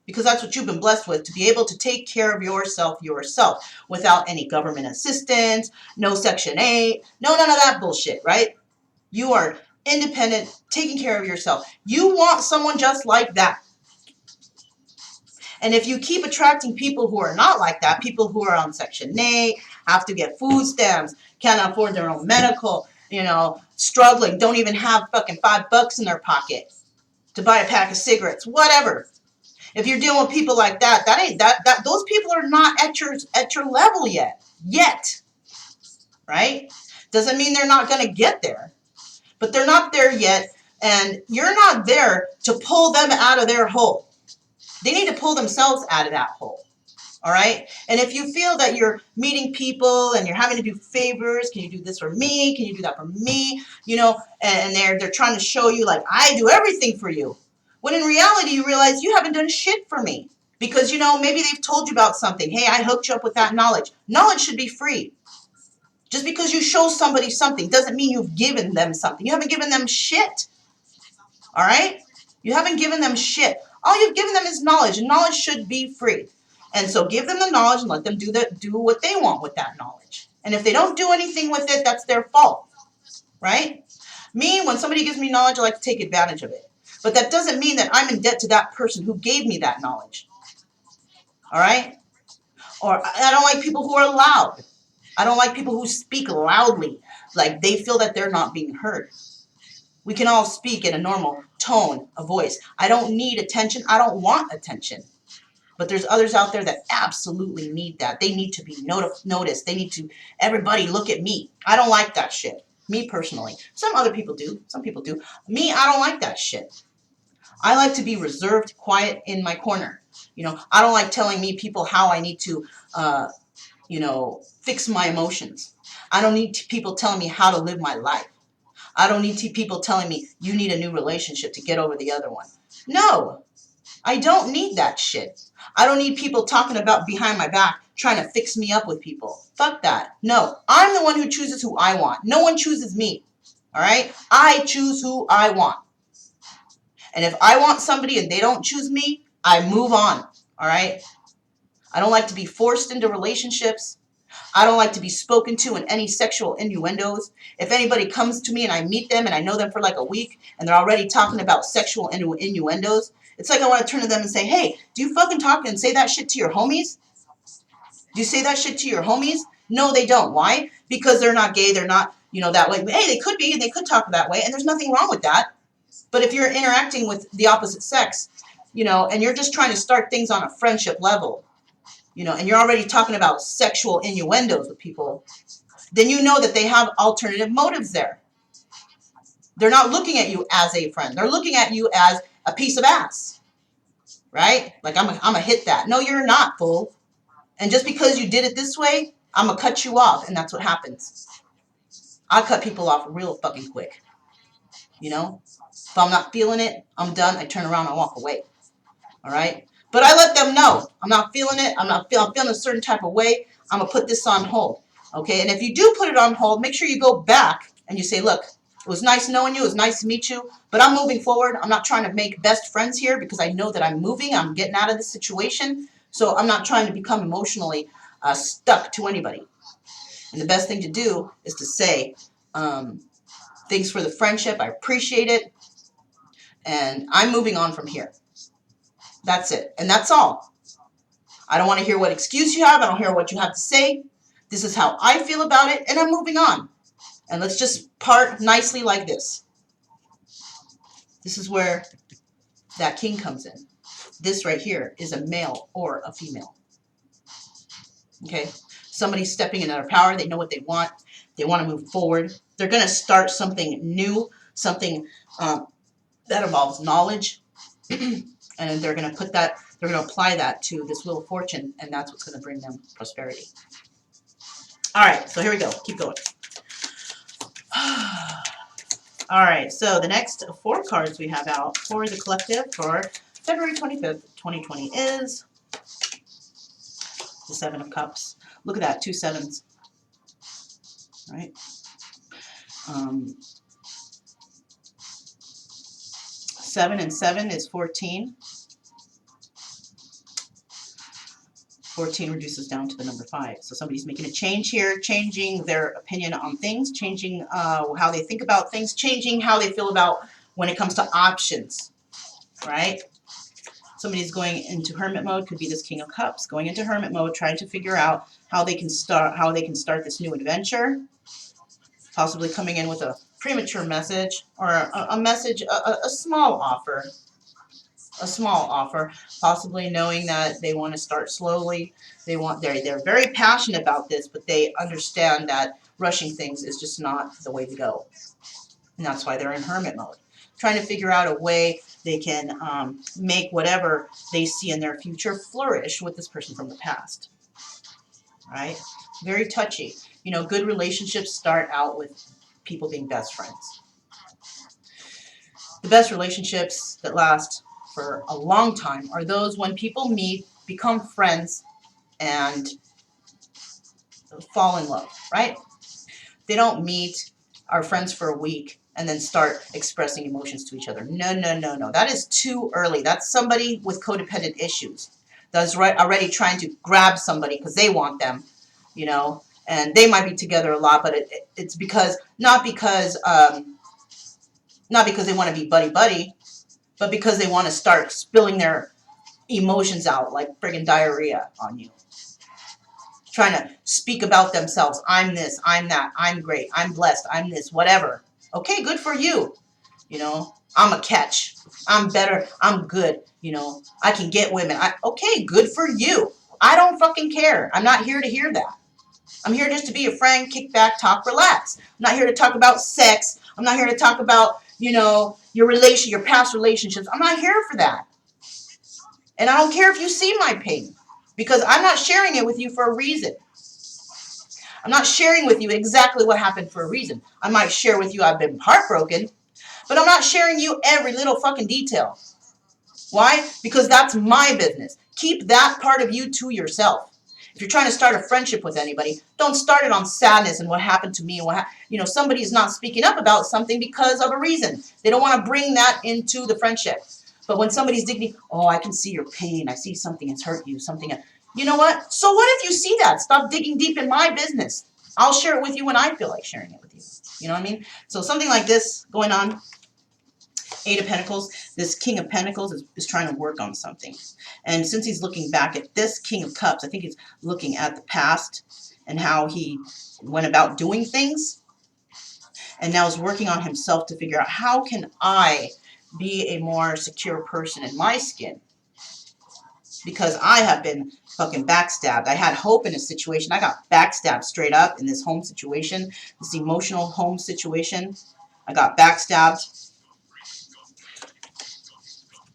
Because that's what you've been blessed with, to be able to take care of yourself without any government assistance, no Section 8, no none of that bullshit, right? You are independent, taking care of yourself. You want someone just like that. And if you keep attracting people who are not like that, people who are on Section 8, have to get food stamps, can't afford their own medical, you know, struggling, don't even have fucking $5 in their pocket to buy a pack of cigarettes, whatever. If you're dealing with people like that, those people are not at your level yet, right? Doesn't mean they're not going to get there, but they're not there yet, and you're not there to pull them out of their hole. They need to pull themselves out of that hole, all right? And if you feel that you're meeting people and you're having to do favors, can you do this for me? Can you do that for me? You know, and they're trying to show you like, I do everything for you. When in reality, you realize you haven't done shit for me. Because, you know, maybe they've told you about something. Hey, I hooked you up with that knowledge. Knowledge should be free. Just because you show somebody something doesn't mean you've given them something. You haven't given them shit. All right? You haven't given them shit. All you've given them is knowledge, and knowledge should be free. And so give them the knowledge and let them do what they want with that knowledge. And if they don't do anything with it, that's their fault. Right? Me, when somebody gives me knowledge, I like to take advantage of it. But that doesn't mean that I'm in debt to that person who gave me that knowledge. All right? Or I don't like people who are loud. I don't like people who speak loudly, like they feel that they're not being heard. We can all speak in a normal tone of voice. I don't need attention. I don't want attention. But there's others out there that absolutely need that. They need to be noticed. They need to, everybody look at me. I don't like that shit. Me personally. Some other people do. Some people do. Me, I don't like that shit. I like to be reserved, quiet in my corner. You know, I don't like telling people how I need to, you know, fix my emotions. I don't need people telling me how to live my life. I don't need people telling me you need a new relationship to get over the other one. No, I don't need that shit. I don't need people talking about behind my back trying to fix me up with people. Fuck that. No, I'm the one who chooses who I want. No one chooses me. All right? I choose who I want. And if I want somebody and they don't choose me, I move on. All right? I don't like to be forced into relationships. I don't like to be spoken to in any sexual innuendos. If anybody comes to me and I meet them and I know them for like a week and they're already talking about sexual innuendos, it's like I want to turn to them and say, hey, do you fucking talk and say that shit to your homies? Do you say that shit to your homies? No, they don't. Why? Because they're not gay. They're not, you know, that way. Hey, they could be and they could talk that way. And there's nothing wrong with that. But if you're interacting with the opposite sex, you know, and you're just trying to start things on a friendship level, you know, and you're already talking about sexual innuendos with people, then you know that they have alternative motives there. They're not looking at you as a friend. They're looking at you as a piece of ass, right? Like, I'm gonna hit that. No, you're not, fool. And just because you did it this way, I'm gonna cut you off, and that's what happens. I cut people off real fucking quick, you know? If I'm not feeling it, I'm done. I turn around and walk away, all right? But I let them know I'm not feeling it. I'm feeling a certain type of way. I'm gonna put this on hold, okay? And if you do put it on hold, make sure you go back and you say, look, it was nice knowing you. It was nice to meet you. But I'm moving forward. I'm not trying to make best friends here because I know that I'm moving. I'm getting out of this situation. So I'm not trying to become emotionally stuck to anybody. And the best thing to do is to say, thanks for the friendship. I appreciate it. And I'm moving on from here. That's it. And that's all. I don't want to hear what excuse you have. I don't hear what you have to say. This is how I feel about it. And I'm moving on. And let's just part nicely like this. This is where that king comes in. This right here is a male or a female. Okay? Somebody's stepping in their power. They know what they want. They want to move forward. They're going to start something new, something that involves knowledge. And they're going to put that, they're going to apply that to this Wheel of Fortune, and that's what's going to bring them prosperity. All right, so here we go. Keep going. All right, so the next 4 cards we have out for the collective for February 25th, 2020 is the 7 of Cups. Look at that, 2 sevens. All right. 7 and 7 is 14. 14 reduces down to the number 5. So somebody's making a change here, changing their opinion on things, changing how they think about things, changing how they feel about when it comes to options, right? Somebody's going into hermit mode, could be this King of Cups, going into hermit mode, trying to figure out how they can start this new adventure, possibly coming in with a premature message or a message, a small offer. A small offer, possibly knowing that they want to start slowly. They're very passionate about this, but they understand that rushing things is just not the way to go. And that's why they're in hermit mode. Trying to figure out a way they can make whatever they see in their future flourish with this person from the past. Right? Very touchy. You know, good relationships start out with people being best friends. The best relationships that last for a long time are those when people meet, become friends, and fall in love, right? They don't meet, are friends for a week, and then start expressing emotions to each other. No, no, no, no. That is too early. That's somebody with codependent issues. That's already trying to grab somebody because they want them, you know, and they might be together a lot, but it's because, not because they want to be buddy-buddy, but because they want to start spilling their emotions out like friggin' diarrhea on you. Trying to speak about themselves. I'm this, I'm that, I'm great, I'm blessed, I'm this, whatever. Okay, good for you. You know, I'm a catch. I'm better, I'm good. You know, I can get women. Okay, good for you. I don't fucking care. I'm not here to hear that. I'm here just to be a friend, kick back, talk, relax. I'm not here to talk about sex. I'm not here to talk about, your past relationships. I'm not here for that. And I don't care if you see my pain, because I'm not sharing it with you for a reason. I'm not sharing with you exactly what happened for a reason. I might share with you I've been heartbroken, but I'm not sharing you every little fucking detail. Why? Because that's my business. Keep that part of you to yourself. If you're trying to start a friendship with anybody, don't start it on sadness and what happened to me. And somebody's not speaking up about something because of a reason. They don't want to bring that into the friendship. But when somebody's digging, oh, I can see your pain. I see something has hurt you. You know what? So what if you see that? Stop digging deep in my business. I'll share it with you when I feel like sharing it with you. You know what I mean? So something like this going on. Eight of Pentacles, this King of Pentacles is trying to work on something. And since he's looking back at this King of Cups, I think he's looking at the past and how he went about doing things. And now is working on himself to figure out, how can I be a more secure person in my skin? Because I have been fucking backstabbed. I had hope in a situation. I got backstabbed straight up in this home situation, this emotional home situation. I got backstabbed.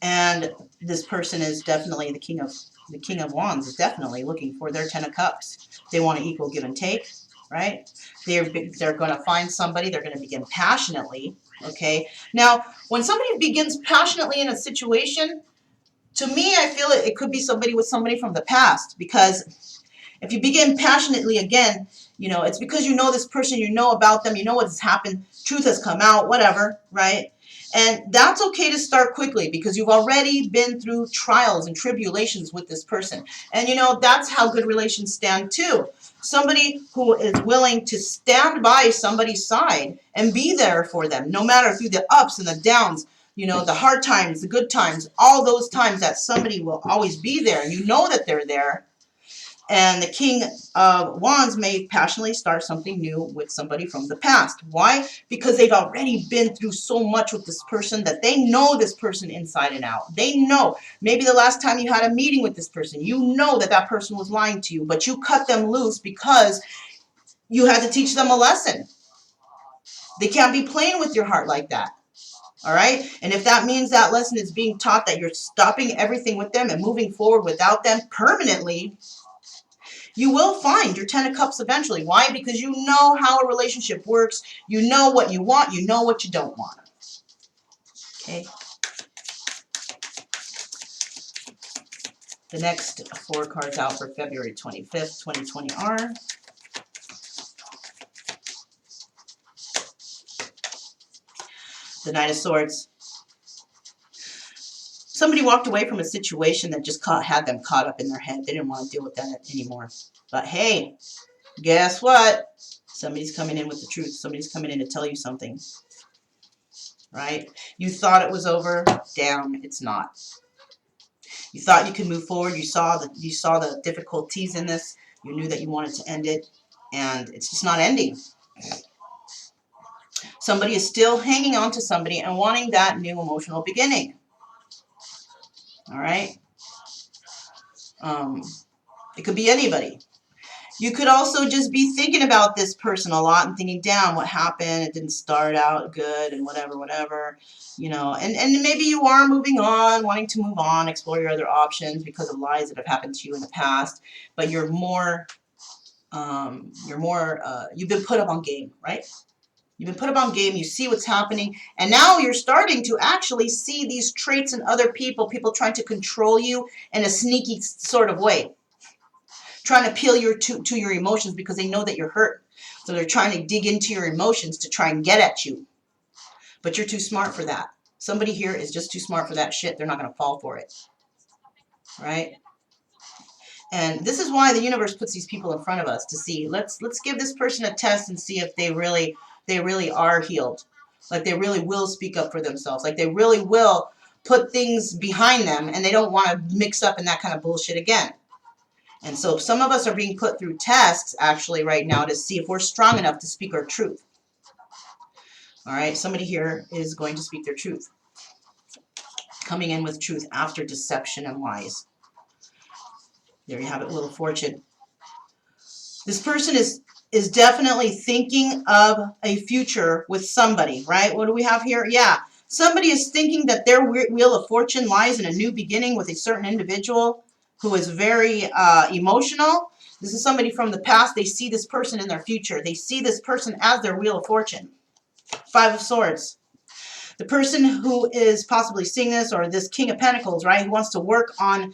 And this person is definitely the King of Wands is definitely looking for their Ten of Cups. They want to equal give and take, right? They're going to find somebody. They're going to begin passionately. Okay. Now, when somebody begins passionately in a situation, to me, I feel it could be somebody from the past, because if you begin passionately again, it's because you know this person, you know about them, you know what has happened, truth has come out, whatever, right? And that's okay to start quickly, because you've already been through trials and tribulations with this person. And that's how good relations stand too. Somebody who is willing to stand by somebody's side and be there for them, no matter through the ups and the downs, the hard times, the good times, all those times, that somebody will always be there. And you know that they're there. And the King of Wands may passionately start something new with somebody from the past. Why? Because they've already been through so much with this person that they know this person inside and out. They know. Maybe the last time you had a meeting with this person, you know that person was lying to you, but you cut them loose because you had to teach them a lesson. They can't be playing with your heart like that. All right? And if that means that lesson is being taught, that you're stopping everything with them and moving forward without them permanently, you will find your Ten of Cups eventually. Why? Because you know how a relationship works. You know what you want. You know what you don't want. Okay. The next 4 cards out for February 25th, 2020 are the Knight of Swords. Somebody walked away from a situation that just had them caught up in their head. They didn't want to deal with that anymore. But hey, guess what? Somebody's coming in with the truth. Somebody's coming in to tell you something. Right? You thought it was over. Damn, it's not. You thought you could move forward. You saw the difficulties in this. You knew that you wanted to end it, and it's just not ending. Somebody is still hanging on to somebody and wanting that new emotional beginning. All right? It could be anybody. You could also just be thinking about this person a lot and thinking, damn, what happened? It didn't start out good and whatever. And maybe you are moving on, wanting to move on, explore your other options because of lies that have happened to you in the past. But you've been put up on game, right? You've been put up on game. You see what's happening. And now you're starting to actually see these traits in other people trying to control you in a sneaky sort of way. Trying to appeal to your emotions because they know that you're hurt. So they're trying to dig into your emotions to try and get at you. But you're too smart for that. Somebody here is just too smart for that shit. They're not going to fall for it. Right? And this is why the universe puts these people in front of us to see. Let's give this person a test and see if they really are healed. Like they really will speak up for themselves. Like they really will put things behind them and they don't want to mix up in that kind of bullshit again. And so some of us are being put through tests actually right now to see if we're strong enough to speak our truth. All right, somebody here is going to speak their truth. Coming in with truth after deception and lies. There you have it, Wheel of Fortune. This person is definitely thinking of a future with somebody, right? What do we have here? Yeah. Somebody is thinking that their wheel of fortune lies in a new beginning with a certain individual who is very emotional. This is somebody from the past. They see this person in their future. They see this person as their wheel of fortune. Five of Swords. The person who is possibly seeing this, or this King of Pentacles, right, who wants to work on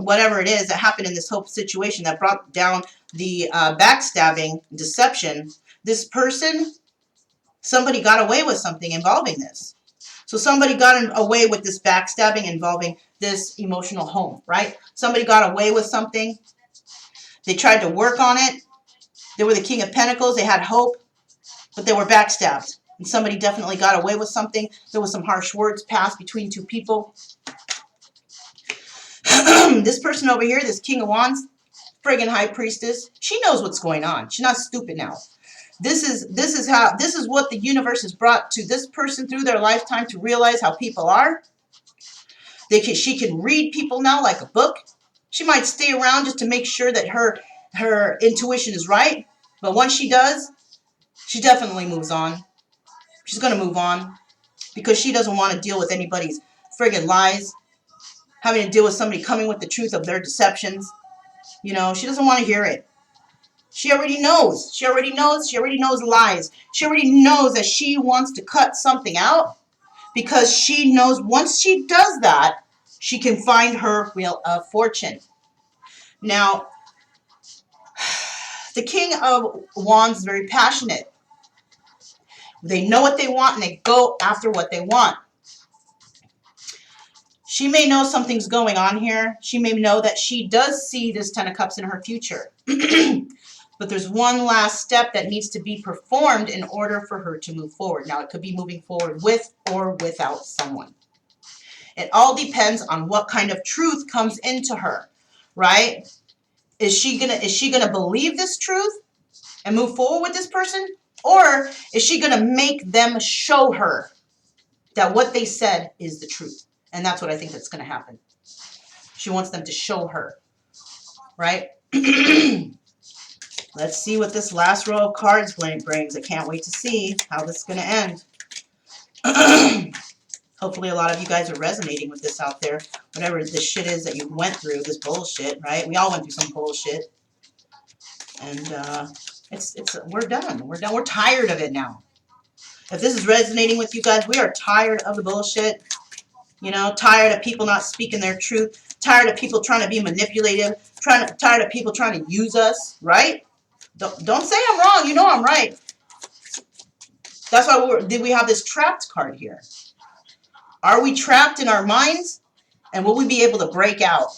whatever it is that happened in this whole situation that brought down the backstabbing, deception. This person, somebody got away with something involving this. So somebody got away with this backstabbing involving this emotional home, right? Somebody got away with something. They tried to work on it. They were the King of Pentacles. They had hope, but they were backstabbed. And somebody definitely got away with something. There was some harsh words passed between two people. This person over here, this King of Wands, friggin' High Priestess, she knows what's going on. She's not stupid now. This is what the universe has brought to this person through their lifetime to realize how people are. She can read people now like a book. She might stay around just to make sure that her intuition is right. But once she does, she definitely moves on. She's going to move on because she doesn't want to deal with anybody's friggin' lies, having to deal with somebody coming with the truth of their deceptions. You know, she doesn't want to hear it. She already knows. She already knows. She already knows lies. She already knows that she wants to cut something out because she knows once she does that, she can find her wheel of fortune. Now, the King of Wands is very passionate. They know what they want and they go after what they want. She may know something's going on here. She may know that she does see this Ten of Cups in her future. But there's one last step that needs to be performed in order for her to move forward. Now, it could be moving forward with or without someone. It all depends on what kind of truth comes into her, right? Is she gonna believe this truth and move forward with this person? Or is she gonna make them show her that what they said is the truth? And that's what I think that's gonna happen. She wants them to show her, right? Let's see what this last row of cards brings. I can't wait to see how this is going to end. Hopefully a lot of you guys are resonating with this out there. Whatever this shit is that you went through, this bullshit, right? We all went through some bullshit. And we're done. We're done. We're tired of it now. If this is resonating with you guys, we are tired of the bullshit. You know, tired of people not speaking their truth. Tired of people trying to be manipulative. Tired of people trying to use us, right? Don't say I'm wrong. You know I'm right. That's why we have this trapped card here. Are we trapped in our minds? And will we be able to break out?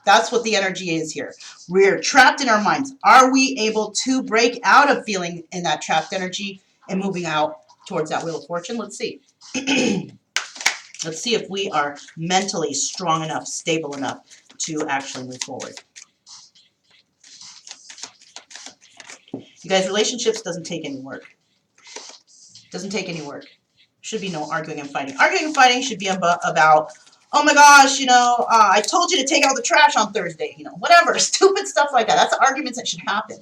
That's what the energy is here. We're trapped in our minds. Are we able to break out of feeling in that trapped energy and moving out towards that wheel of fortune? Let's see. Let's see if we are mentally strong enough, stable enough to actually move forward. You guys, relationships doesn't take any work. Doesn't take any work. Should be no arguing and fighting. Arguing and fighting should be about, oh my gosh, you know, I told you to take out the trash on Thursday. You know, whatever. Stupid stuff like that. That's arguments that should happen.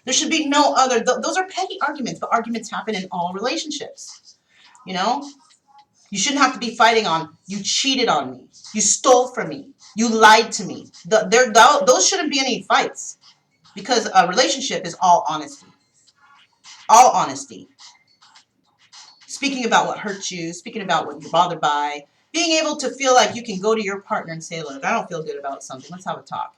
There should be no other. Those are petty arguments, but arguments happen in all relationships. You know? You shouldn't have to be fighting on, you cheated on me. You stole from me. You lied to me. Those shouldn't be any fights. Because a relationship is all honesty. All honesty. Speaking about what hurt you, speaking about what you're bothered by, being able to feel like you can go to your partner and say, look, I don't feel good about something. Let's have a talk.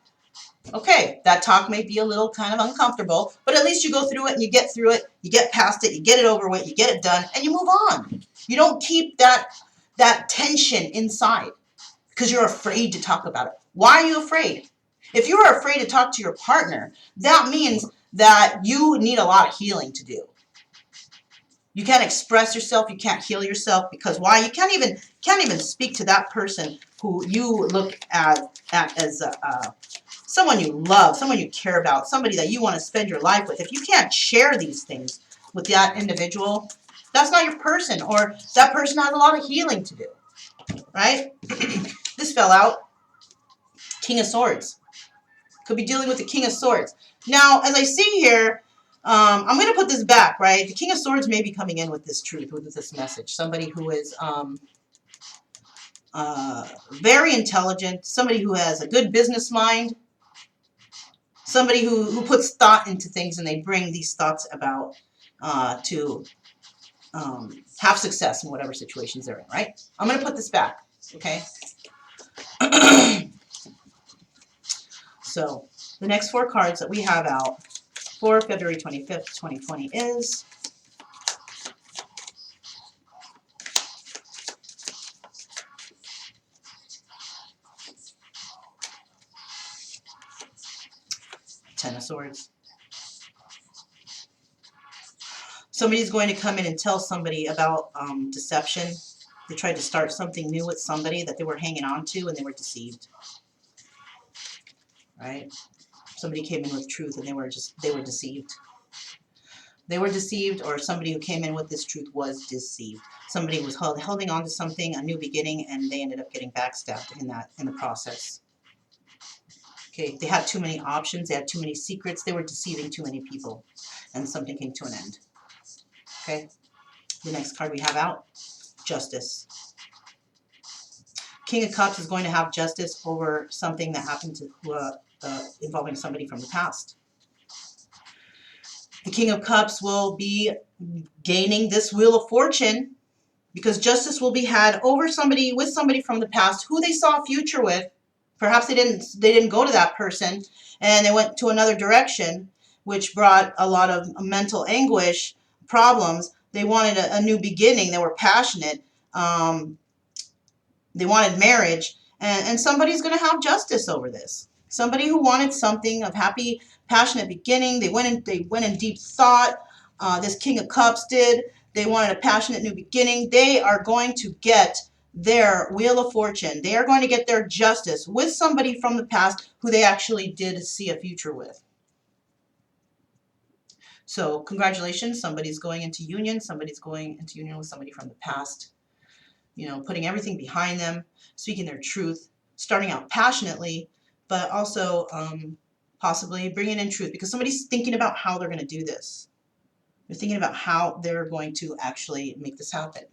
Okay, that talk may be a little kind of uncomfortable, but at least you go through it and you get through it, you get past it, you get it over with, you get it done, and you move on. You don't keep that tension inside because you're afraid to talk about it. Why are you afraid? If you are afraid to talk to your partner, that means that you need a lot of healing to do. You can't express yourself. You can't heal yourself because why? You can't even speak to that person who you look at as someone you love, someone you care about, somebody that you want to spend your life with. If you can't share these things with that individual, that's not your person, or that person has a lot of healing to do, right? This fell out. King of Swords. Could be dealing with the King of Swords. Now, as I see here, I'm going to put this back, right? The King of Swords may be coming in with this truth, with this message. Somebody who is very intelligent, somebody who has a good business mind, somebody who puts thought into things, and they bring these thoughts about to have success in whatever situations they're in, right? I'm going to put this back, okay? So the next 4 cards that we have out for February 25th, 2020 is Ten of Swords. Somebody's going to come in and tell somebody about deception. They tried to start something new with somebody that they were hanging on to, and they were deceived. Right? Somebody came in with truth, and they were deceived. They were deceived, or somebody who came in with this truth was deceived. Somebody was holding on to something, a new beginning, and they ended up getting backstabbed in the process. Okay, they had too many options. They had too many secrets. They were deceiving too many people, and something came to an end. Okay, the next card we have out, Justice. King of Cups is going to have justice over something that happened to involving somebody from the past. The King of Cups will be gaining this Wheel of Fortune because justice will be had over somebody, with somebody from the past who they saw a future with. Perhaps they didn't go to that person, and they went to another direction, which brought a lot of mental anguish, problems. They wanted a new beginning. They were passionate. They wanted marriage, and somebody's going to have justice over this. Somebody who wanted something of happy, passionate beginning. They went in deep thought. This King of Cups did. They wanted a passionate new beginning. They are going to get their Wheel of Fortune. They are going to get their justice with somebody from the past who they actually did see a future with. So congratulations, somebody's going into union. Somebody's going into union with somebody from the past. You know, putting everything behind them, speaking their truth, starting out passionately, but also possibly bringing in truth, because somebody's thinking about how they're going to do this. They're thinking about how they're going to actually make this happen.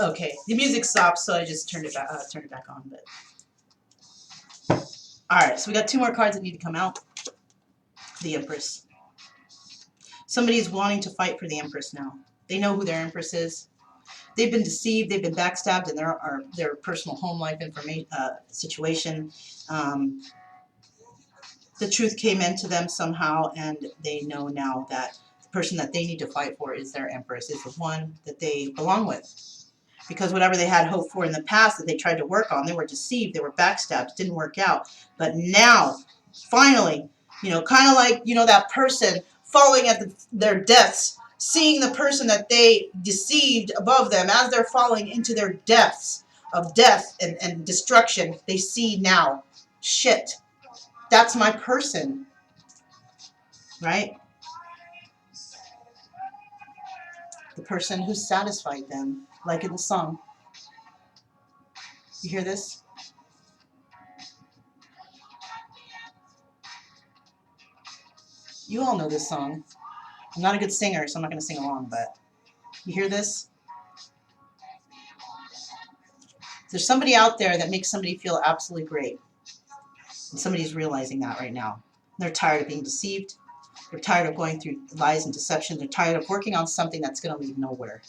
Okay, the music stopped, so I just turned it back on. But all right, so we got 2 more cards that need to come out. The Empress. Somebody's wanting to fight for the Empress now. They know who their Empress is. They've been deceived. They've been backstabbed in their personal home life situation. The truth came into them somehow, and they know now that the person that they need to fight for is their Empress, is the one that they belong with. Because whatever they had hoped for in the past that they tried to work on, they were deceived, they were backstabbed, it didn't work out. But now, finally, you know, kind of like, you know, that person falling at their deaths, seeing the person that they deceived above them as they're falling into their depths of death and destruction, they see now, shit, that's my person, right? The person who satisfied them, like in the song. You hear this? You all know this song. I'm not a good singer, so I'm not going to sing along, but you hear this? There's somebody out there that makes somebody feel absolutely great. And somebody's realizing that right now. They're tired of being deceived. They're tired of going through lies and deception. They're tired of working on something that's going to lead nowhere.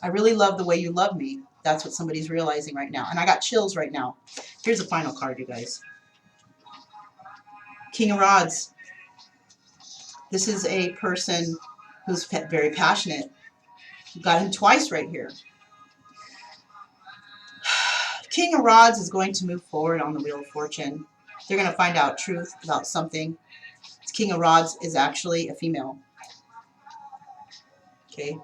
I really love the way you love me. That's what somebody's realizing right now. And I got chills right now. Here's the final card, you guys. King of Rods. This is a person who's very passionate. You got him twice right here. King of Rods is going to move forward on the Wheel of Fortune. They're going to find out truth about something. This King of Rods is actually a female. Okay.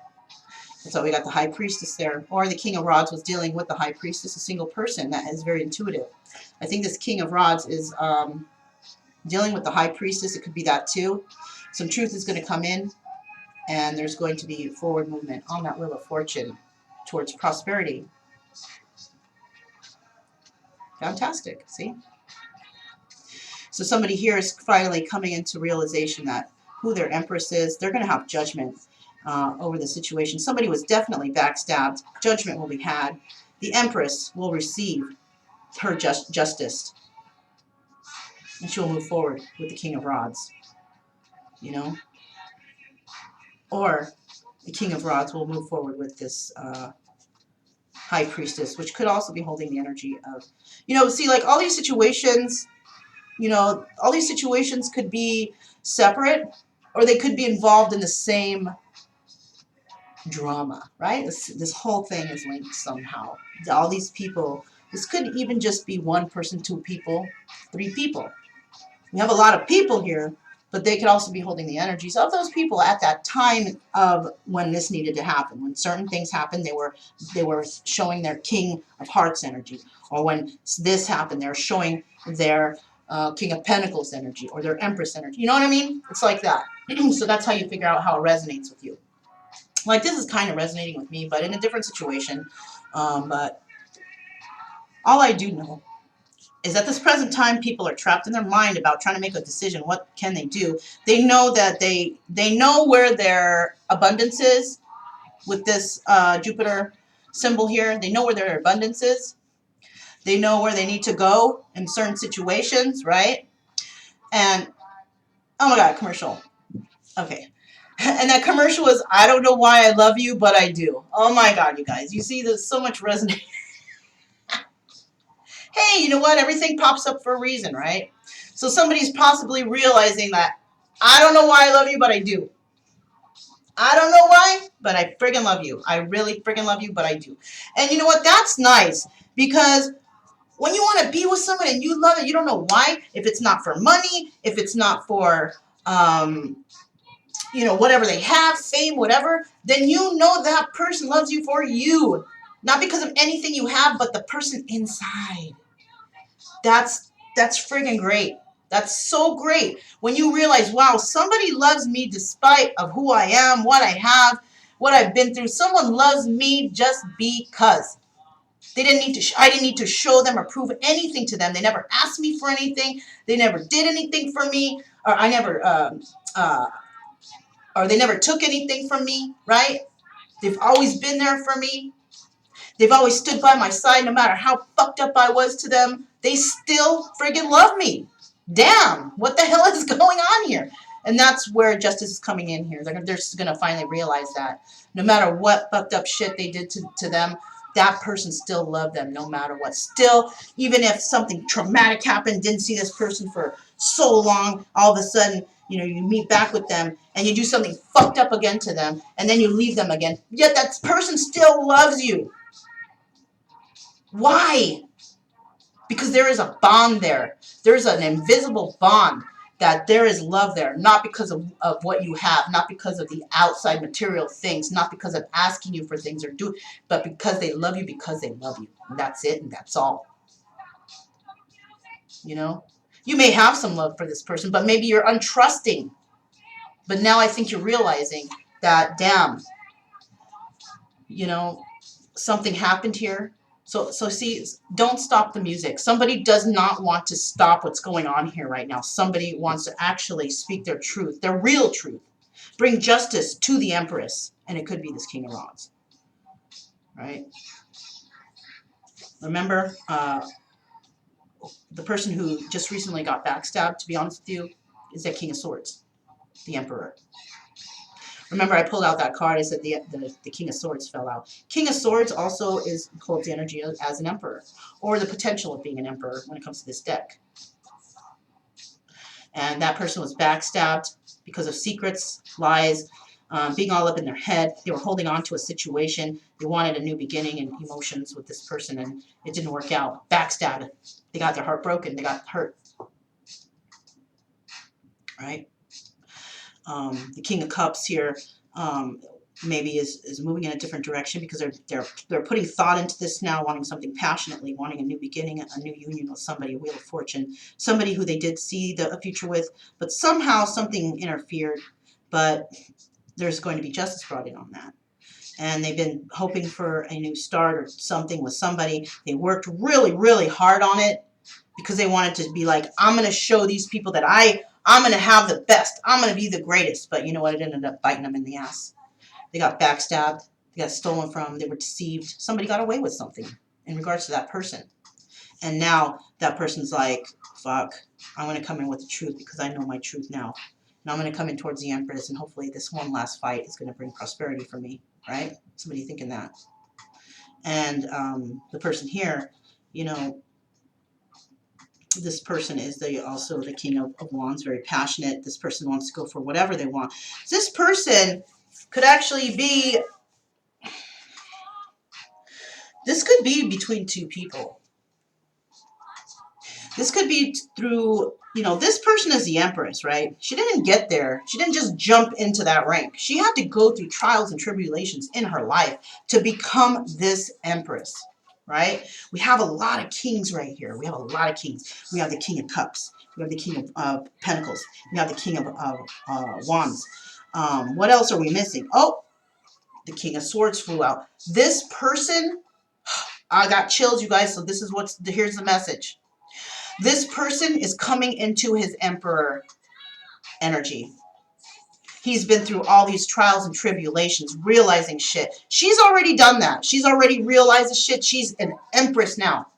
And so we got the High Priestess there. Or the King of Rods was dealing with the High Priestess, a single person that is very intuitive. I think this King of Rods is dealing with the High Priestess. It could be that too. Some truth is going to come in. And there's going to be forward movement on that Wheel of Fortune towards prosperity. Fantastic, see? So somebody here is finally coming into realization that who their Empress is. They're going to have judgment over the situation. Somebody was definitely backstabbed. Judgment will be had. The Empress will receive her justice. And she'll move forward with the King of Rods. You know? Or the King of Rods will move forward with this High Priestess, which could also be holding the energy of, you know, see, like all these situations, you know, all these situations could be separate or they could be involved in the same drama, right? This whole thing is linked somehow. All these people, this could even just be one person, two people, three people. We have a lot of people here, but they could also be holding the energies of those people at that time of when this needed to happen. When certain things happened, they were showing their King of Hearts energy. Or when this happened, they're showing their King of Pentacles energy or their Empress energy. You know what I mean? It's like that. So that's how you figure out how it resonates with you. Like this is kind of resonating with me, but in a different situation. But all I do know is at this present time, people are trapped in their mind about trying to make a decision. What can they do? They know that they know where their abundance is with this Jupiter symbol here. They know where their abundance is. They know where they need to go in certain situations, right? And, oh my God, commercial. Okay. And that commercial was, I don't know why I love you, but I do. Oh my God, you guys. You see, there's so much resonance. Hey, you know what? Everything pops up for a reason, right? So somebody's possibly realizing that I don't know why I love you, but I do. I don't know why, but I friggin' love you. I really friggin' love you, but I do. And you know what? That's nice because when you want to be with someone and you love it, you don't know why. If it's not for money, if it's not for, you know, whatever they have, fame, whatever, then you know that person loves you for you. Not because of anything you have, but the person inside. That's friggin' great. That's so great when you realize, wow, somebody loves me despite of who I am, what I have, what I've been through. Someone loves me just because. They didn't need to. I didn't need to show them or prove anything to them. They never asked me for anything. They never did anything for me, or I never, or they never took anything from me. Right? They've always been there for me. They've always stood by my side no matter how fucked up I was to them. They still friggin' love me. Damn, what the hell is going on here? And that's where justice is coming in here. They're just going to finally realize that no matter what fucked up shit they did to them, that person still loved them no matter what. Still, even if something traumatic happened, didn't see this person for so long, all of a sudden, you know, you meet back with them and you do something fucked up again to them and then you leave them again. Yet that person still loves you. Why? Because there is a bond there. There's an invisible bond that there is love there. Not because of what you have. Not because of the outside material things. Not because of asking you for things or do, but because they love you because they love you. And that's it and that's all. You know? You may have some love for this person, but maybe you're untrusting. But now I think you're realizing that, damn, you know, something happened here. So see, don't stop the music. Somebody does not want to stop what's going on here right now. Somebody wants to actually speak their truth, their real truth. Bring justice to the Empress. And it could be this King of Rods. Right? Remember, the person who just recently got backstabbed, to be honest with you, is that King of Swords, the Emperor. Remember, I pulled out that card. I said the King of Swords fell out. King of Swords also holds the energy as an emperor, or the potential of being an emperor when it comes to this deck. And that person was backstabbed because of secrets, lies, being all up in their head. They were holding on to a situation. They wanted a new beginning and emotions with this person, and it didn't work out. Backstabbed. They got their heart broken. They got hurt. Right? The King of Cups here maybe is moving in a different direction because they're putting thought into this now, wanting something passionately, wanting a new beginning, a new union with somebody, a Wheel of Fortune, somebody who they did see a future with, but somehow something interfered. But there's going to be justice brought in on that. And they've been hoping for a new start or something with somebody. They worked really, really hard on it because they wanted to be like, I'm going to show these people that I'm going to have the best. I'm going to be the greatest. But you know what? It ended up biting them in the ass. They got backstabbed. They got stolen from. They were deceived. Somebody got away with something in regards to that person. And now that person's like, fuck, I'm going to come in with the truth because I know my truth now. And I'm going to come in towards the Empress, and hopefully this one last fight is going to bring prosperity for me, right? Somebody thinking that. And the person here, you know, this person is also the King of Wands, very passionate. This person wants to go for whatever they want. This person could actually be, this could be between two people. This could be through, you know, this person is the Empress, right? She didn't get there. She didn't just jump into that rank. She had to go through trials and tribulations in her life to become this Empress, right? We have a lot of kings right here. We have a lot of kings. We have the King of Cups. We have the King of Pentacles. We have the King of Wands. What else are we missing? Oh, the King of Swords flew out. This person, I got chills, you guys. So this is here's the message. This person is coming into his Emperor energy. He's been through all these trials and tribulations, realizing shit. She's already done that. She's already realized the shit. She's an Empress now.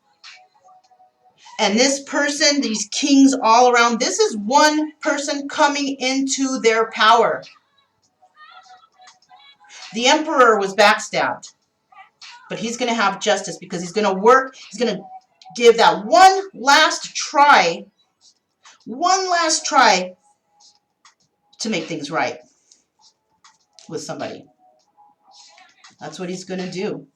And this person, these kings all around, this is one person coming into their power. The Emperor was backstabbed. But he's going to have justice because he's going to work. He's going to give that one last try to make things right with somebody. That's what he's going to do.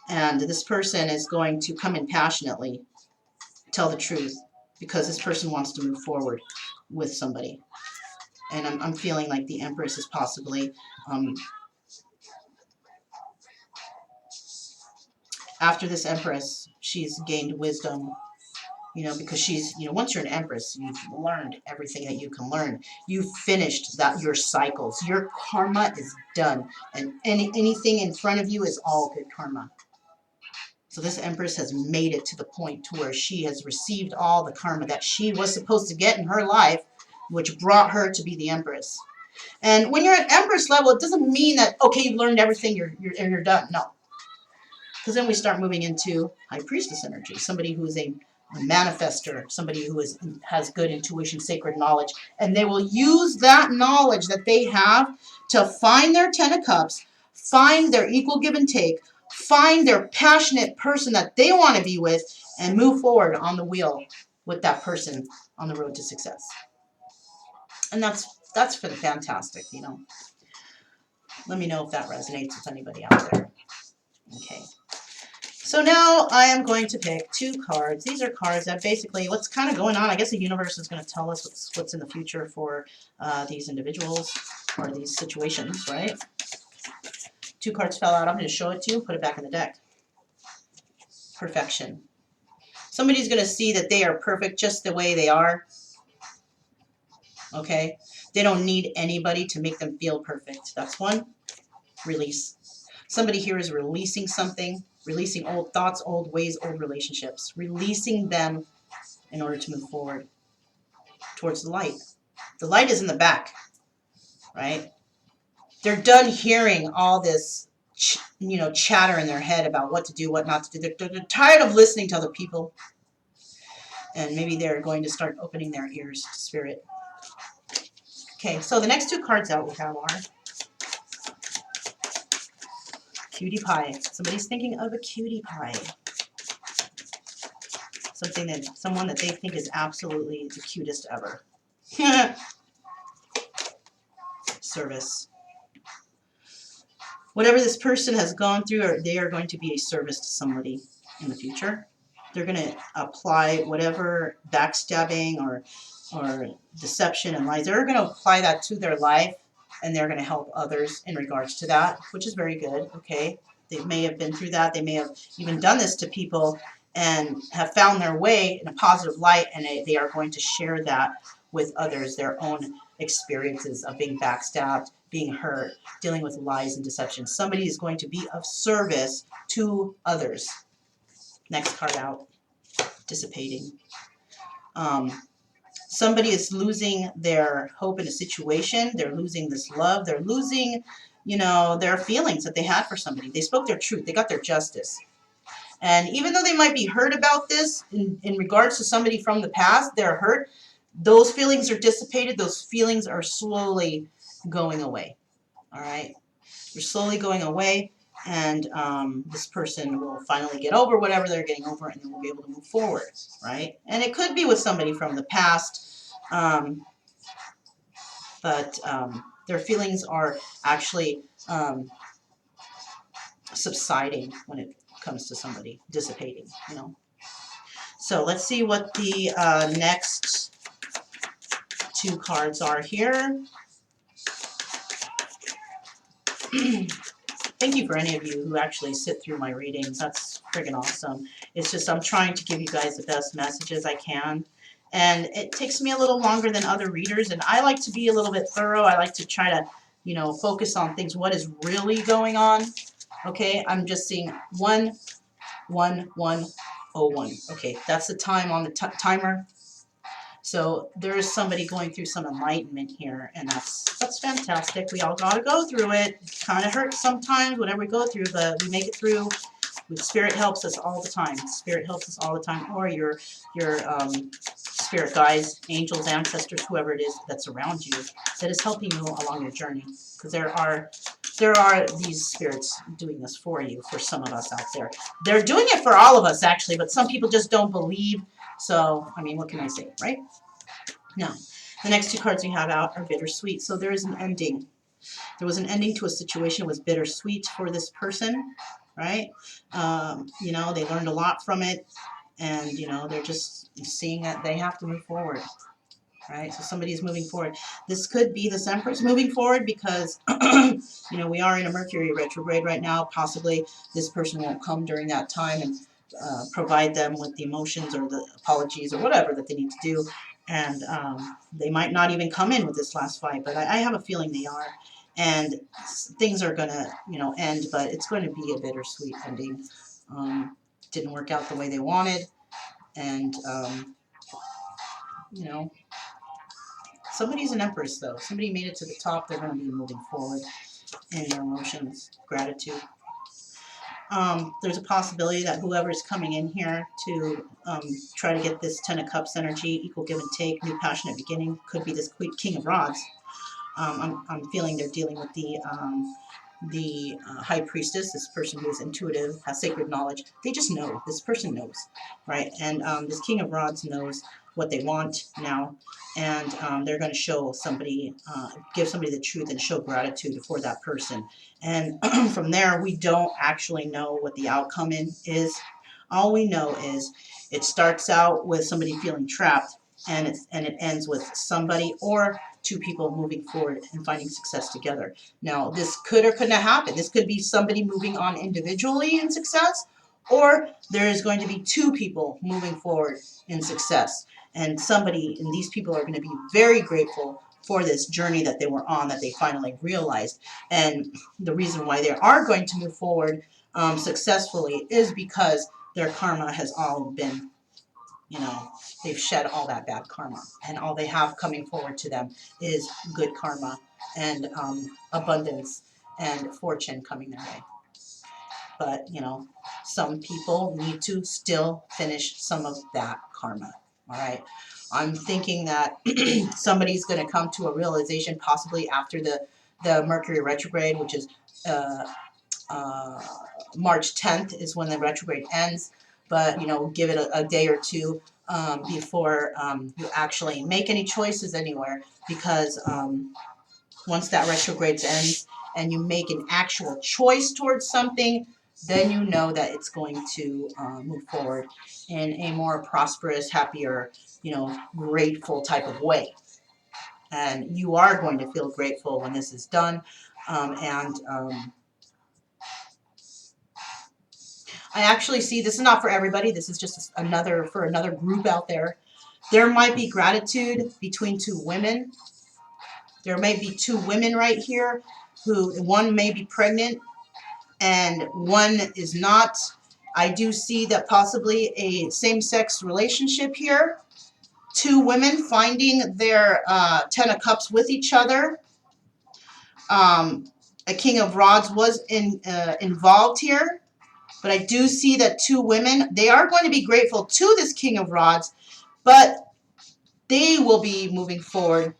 And this person is going to come in passionately, tell the truth, because this person wants to move forward with somebody. And I'm feeling like the Empress is possibly, after this Empress, she's gained wisdom. You know, because she's, you know, once you're an Empress, you've learned everything that you can learn. You've finished your cycles. Your karma is done. And anything in front of you is all good karma. So this Empress has made it to the point to where she has received all the karma that she was supposed to get in her life, which brought her to be the Empress. And when you're at Empress level, it doesn't mean that, okay, you've learned everything, you're done. No. Because then we start moving into High Priestess energy, somebody who is a manifester, somebody who has good intuition, sacred knowledge, and they will use that knowledge that they have to find their Ten of Cups, find their equal give and take, find their passionate person that they want to be with, and move forward on the wheel with that person on the road to success. And that's for the fantastic, you know. Let me know if that resonates with anybody out there. Okay. So now I am going to pick two cards. These are cards that basically, what's kind of going on, I guess the universe is going to tell us what's in the future for these individuals or these situations, right? Two cards fell out. I'm going to show it to you, put it back in the deck. Perfection. Somebody's going to see that they are perfect just the way they are. Okay? They don't need anybody to make them feel perfect. That's one. Release. Somebody here is releasing something. Releasing old thoughts, old ways, old relationships. Releasing them in order to move forward towards the light. The light is in the back, right? They're done hearing all this, you know, chatter in their head about what to do, what not to do. They're tired of listening to other people. And maybe they're going to start opening their ears to spirit. Okay, so the next two cards out we have are Cutie Pie. Somebody's thinking of a cutie pie. Someone that they think is absolutely the cutest ever. Service. Whatever this person has gone through, they are going to be a service to somebody in the future. They're going to apply whatever backstabbing or deception and lies. They're going to apply that to their life, and they're going to help others in regards to that, which is very good. Okay, they may have been through that. They may have even done this to people and have found their way in a positive light, and they are going to share that with others, their own experiences of being backstabbed, being hurt, dealing with lies and deception. Somebody is going to be of service to others. Next card out, dissipating. Somebody is losing their hope in a situation. They're losing this love. They're losing, you know, their feelings that they had for somebody. They spoke their truth. They got their justice. And even though they might be hurt about this in regards to somebody from the past, they're hurt. Those feelings are dissipated. Those feelings are slowly going away. All right? They're slowly going away. And this person will finally get over whatever they're getting over, and then we'll be able to move forward, right? And it could be with somebody from the past, but their feelings are actually subsiding when it comes to somebody, dissipating, you know. So let's see what the next two cards are here. Thank you for any of you who actually sit through my readings. That's friggin' awesome. It's just I'm trying to give you guys the best messages I can. And it takes me a little longer than other readers. And I like to be a little bit thorough. I like to try to, you know, focus on things. What is really going on? Okay, I'm just seeing 11101. Okay, that's the time on the timer. So there is somebody going through some enlightenment here, and that's fantastic. We all got to go through it. It kind of hurts sometimes, whatever we go through, but we make it through. Spirit helps us all the time. Spirit helps us all the time, or your spirit guides, angels, ancestors, whoever it is that's around you that is helping you along your journey. Because there are these spirits doing this for you, for some of us out there. They're doing it for all of us, actually, but some people just don't believe. So, I mean, what can I say, right? Now, the next two cards we have out are bittersweet. So there is an ending. There was an ending to a situation that was bittersweet for this person, right? You know, they learned a lot from it, and, you know, they're just seeing that they have to move forward, right? So somebody is moving forward. This could be this Empress moving forward because, you know, we are in a Mercury retrograde right now. Possibly this person won't come during that time and provide them with the emotions or the apologies or whatever that they need to do. And they might not even come in with this last fight, but I have a feeling they are. And things are going to, you know, end, but it's going to be a bittersweet ending. Didn't work out the way they wanted. And, you know, somebody's an Empress, though. Somebody made it to the top. They're going to be moving forward in their emotions, gratitude. There's a possibility that whoever's coming in here to try to get this Ten of Cups energy, equal give and take, new passionate beginning, could be this King of Rods. I'm feeling they're dealing with the High Priestess, this person who is intuitive, has sacred knowledge. They just know. This person knows, right? And this King of Rods knows what they want now, and they're going to show somebody, give somebody the truth and show gratitude for that person. And from there, we don't actually know what the outcome is. All we know is it starts out with somebody feeling trapped, and it ends with somebody or two people moving forward and finding success together. Now, this could or could not happen. This could be somebody moving on individually in success, or there is going to be two people moving forward in success. And somebody, and these people are going to be very grateful for this journey that they were on, that they finally realized. And the reason why they are going to move forward successfully is because their karma has all been, you know, they've shed all that bad karma, and all they have coming forward to them is good karma and abundance and fortune coming their way. But, you know, some people need to still finish some of that karma. All right. I'm thinking that somebody's going to come to a realization possibly after the Mercury retrograde, which is March 10th is when the retrograde ends. But, you know, give it a day or two before you actually make any choices anywhere, because once that retrograde ends and you make an actual choice towards something, then you know that it's going to move forward in a more prosperous, happier, you know, grateful type of way. And you are going to feel grateful when this is done. I actually see, this is not for everybody, this is just for another group out there. There might be gratitude between two women, There may be two women right here who one may be pregnant and one is not. I do see that possibly a same-sex relationship here. Two women finding their Ten of Cups with each other. A King of Rods was involved here. But I do see that two women, they are going to be grateful to this King of Rods, but they will be moving forward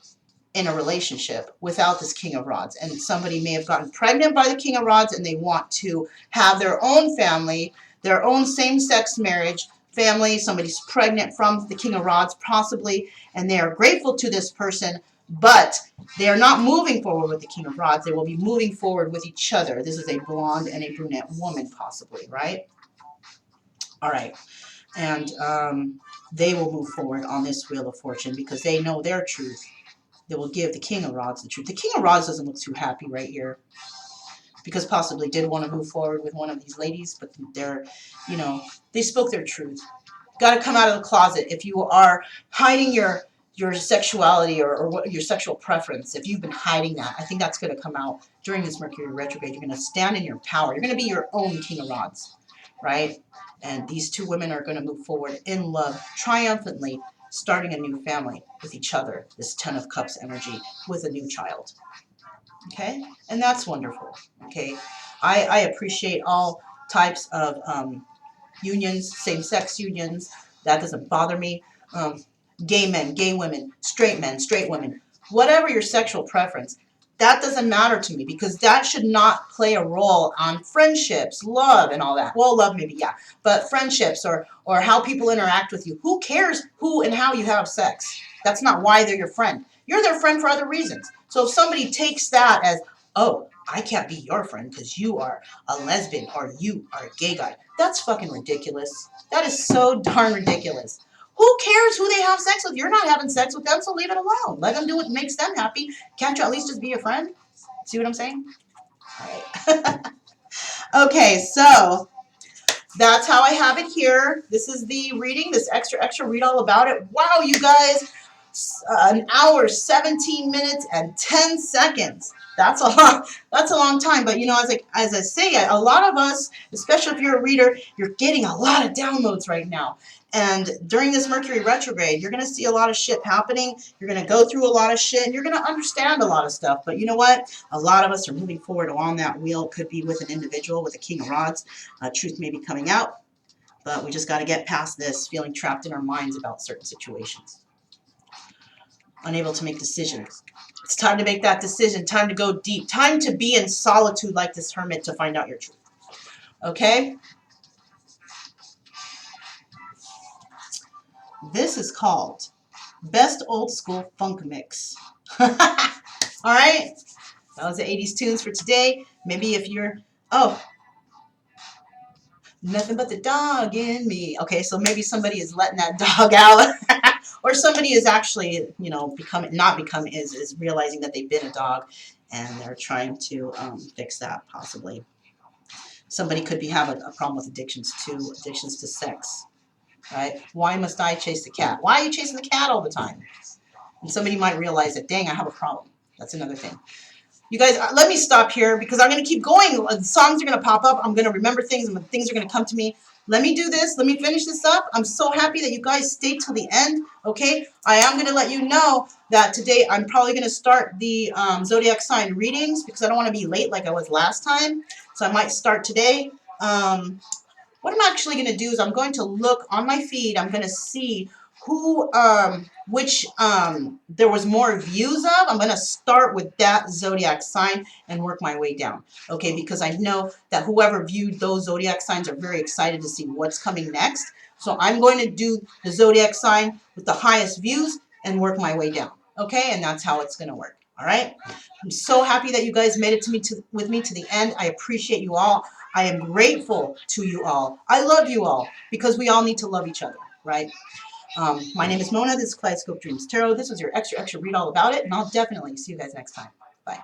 in a relationship without this King of Rods. And somebody may have gotten pregnant by the King of Rods and they want to have their own family, their own same-sex marriage family. Somebody's pregnant from the King of Rods possibly, and they are grateful to this person, but they are not moving forward with the King of Rods. They will be moving forward with each other. This is a blonde and a brunette woman possibly, right? All right. And they will move forward on this Wheel of Fortune because they know their truth. They will give the King of Rods the truth. The King of Rods doesn't look too happy right here because possibly did want to move forward with one of these ladies, but they're, you know, they spoke their truth. Got to come out of the closet. If you are hiding your sexuality or what your sexual preference, if you've been hiding that, I think that's going to come out during this Mercury retrograde. You're going to stand in your power. You're going to be your own King of Rods, right? And these two women are going to move forward in love, triumphantly, starting a new family with each other. This Ten of Cups energy with a new child. Okay? And that's wonderful. Okay? I appreciate all types of unions, same-sex unions. That doesn't bother me. Gay men, gay women, straight women, whatever your sexual preference, that doesn't matter to me because that should not play a role on friendships, love, and all that. Well, love maybe, yeah, but friendships or how people interact with you. Who cares who and how you have sex? That's not why they're your friend. You're their friend for other reasons. So if somebody takes that as, oh, I can't be your friend because you are a lesbian or you are a gay guy, that's fucking ridiculous. That is so darn ridiculous. Who cares who they have sex with? You're not having sex with them, so leave it alone. Let them do what makes them happy. Can't you at least just be a friend? See what I'm saying? All right. Okay, so that's how I have it here. This is the reading, this extra, read all about it. Wow, you guys, an hour, 17 minutes, and 10 seconds. That's a long time. But, you know, as I say, a lot of us, especially if you're a reader, you're getting a lot of downloads right now. And during this Mercury retrograde, you're going to see a lot of shit happening. You're going to go through a lot of shit, and you're going to understand a lot of stuff. But you know what? A lot of us are moving forward along that wheel. It could be with an individual, with a King of Rods. Truth may be coming out, but we just got to get past this feeling trapped in our minds about certain situations. Unable to make decisions. It's time to make that decision. Time to go deep. Time to be in solitude like this hermit to find out your truth. Okay? This is called Best Old School Funk Mix. All right? That was the 80s tunes for today. Maybe if you're, oh, nothing but the dog in me. Okay, so maybe somebody is letting that dog out. Or somebody is actually, you know, is realizing that they've been a dog and they're trying to fix that possibly. Somebody could be having a problem with addictions to sex. Right? Why must I chase the cat? Why are you chasing the cat all the time? And somebody might realize that, dang, I have a problem. That's another thing. You guys, let me stop here because I'm going to keep going. The songs are going to pop up. I'm going to remember things and things are going to come to me. Let me do this. Let me finish this up. I'm so happy that you guys stayed till the end. Okay? I am going to let you know that today I'm probably going to start the zodiac sign readings because I don't want to be late like I was last time. So I might start today. What I'm actually going to do is I'm going to look on my feed. I'm going to see who, which there was more views of. I'm going to start with that zodiac sign and work my way down. Okay, because I know that whoever viewed those zodiac signs are very excited to see what's coming next. So I'm going to do the zodiac sign with the highest views and work my way down. Okay, and that's how it's going to work. All right. I'm so happy that you guys made it with me to the end. I appreciate you all. I am grateful to you all. I love you all because we all need to love each other, right? My name is Mona. This is Kaleidoscope Dreams Tarot. This was your extra read all about it, and I'll definitely see you guys next time. Bye.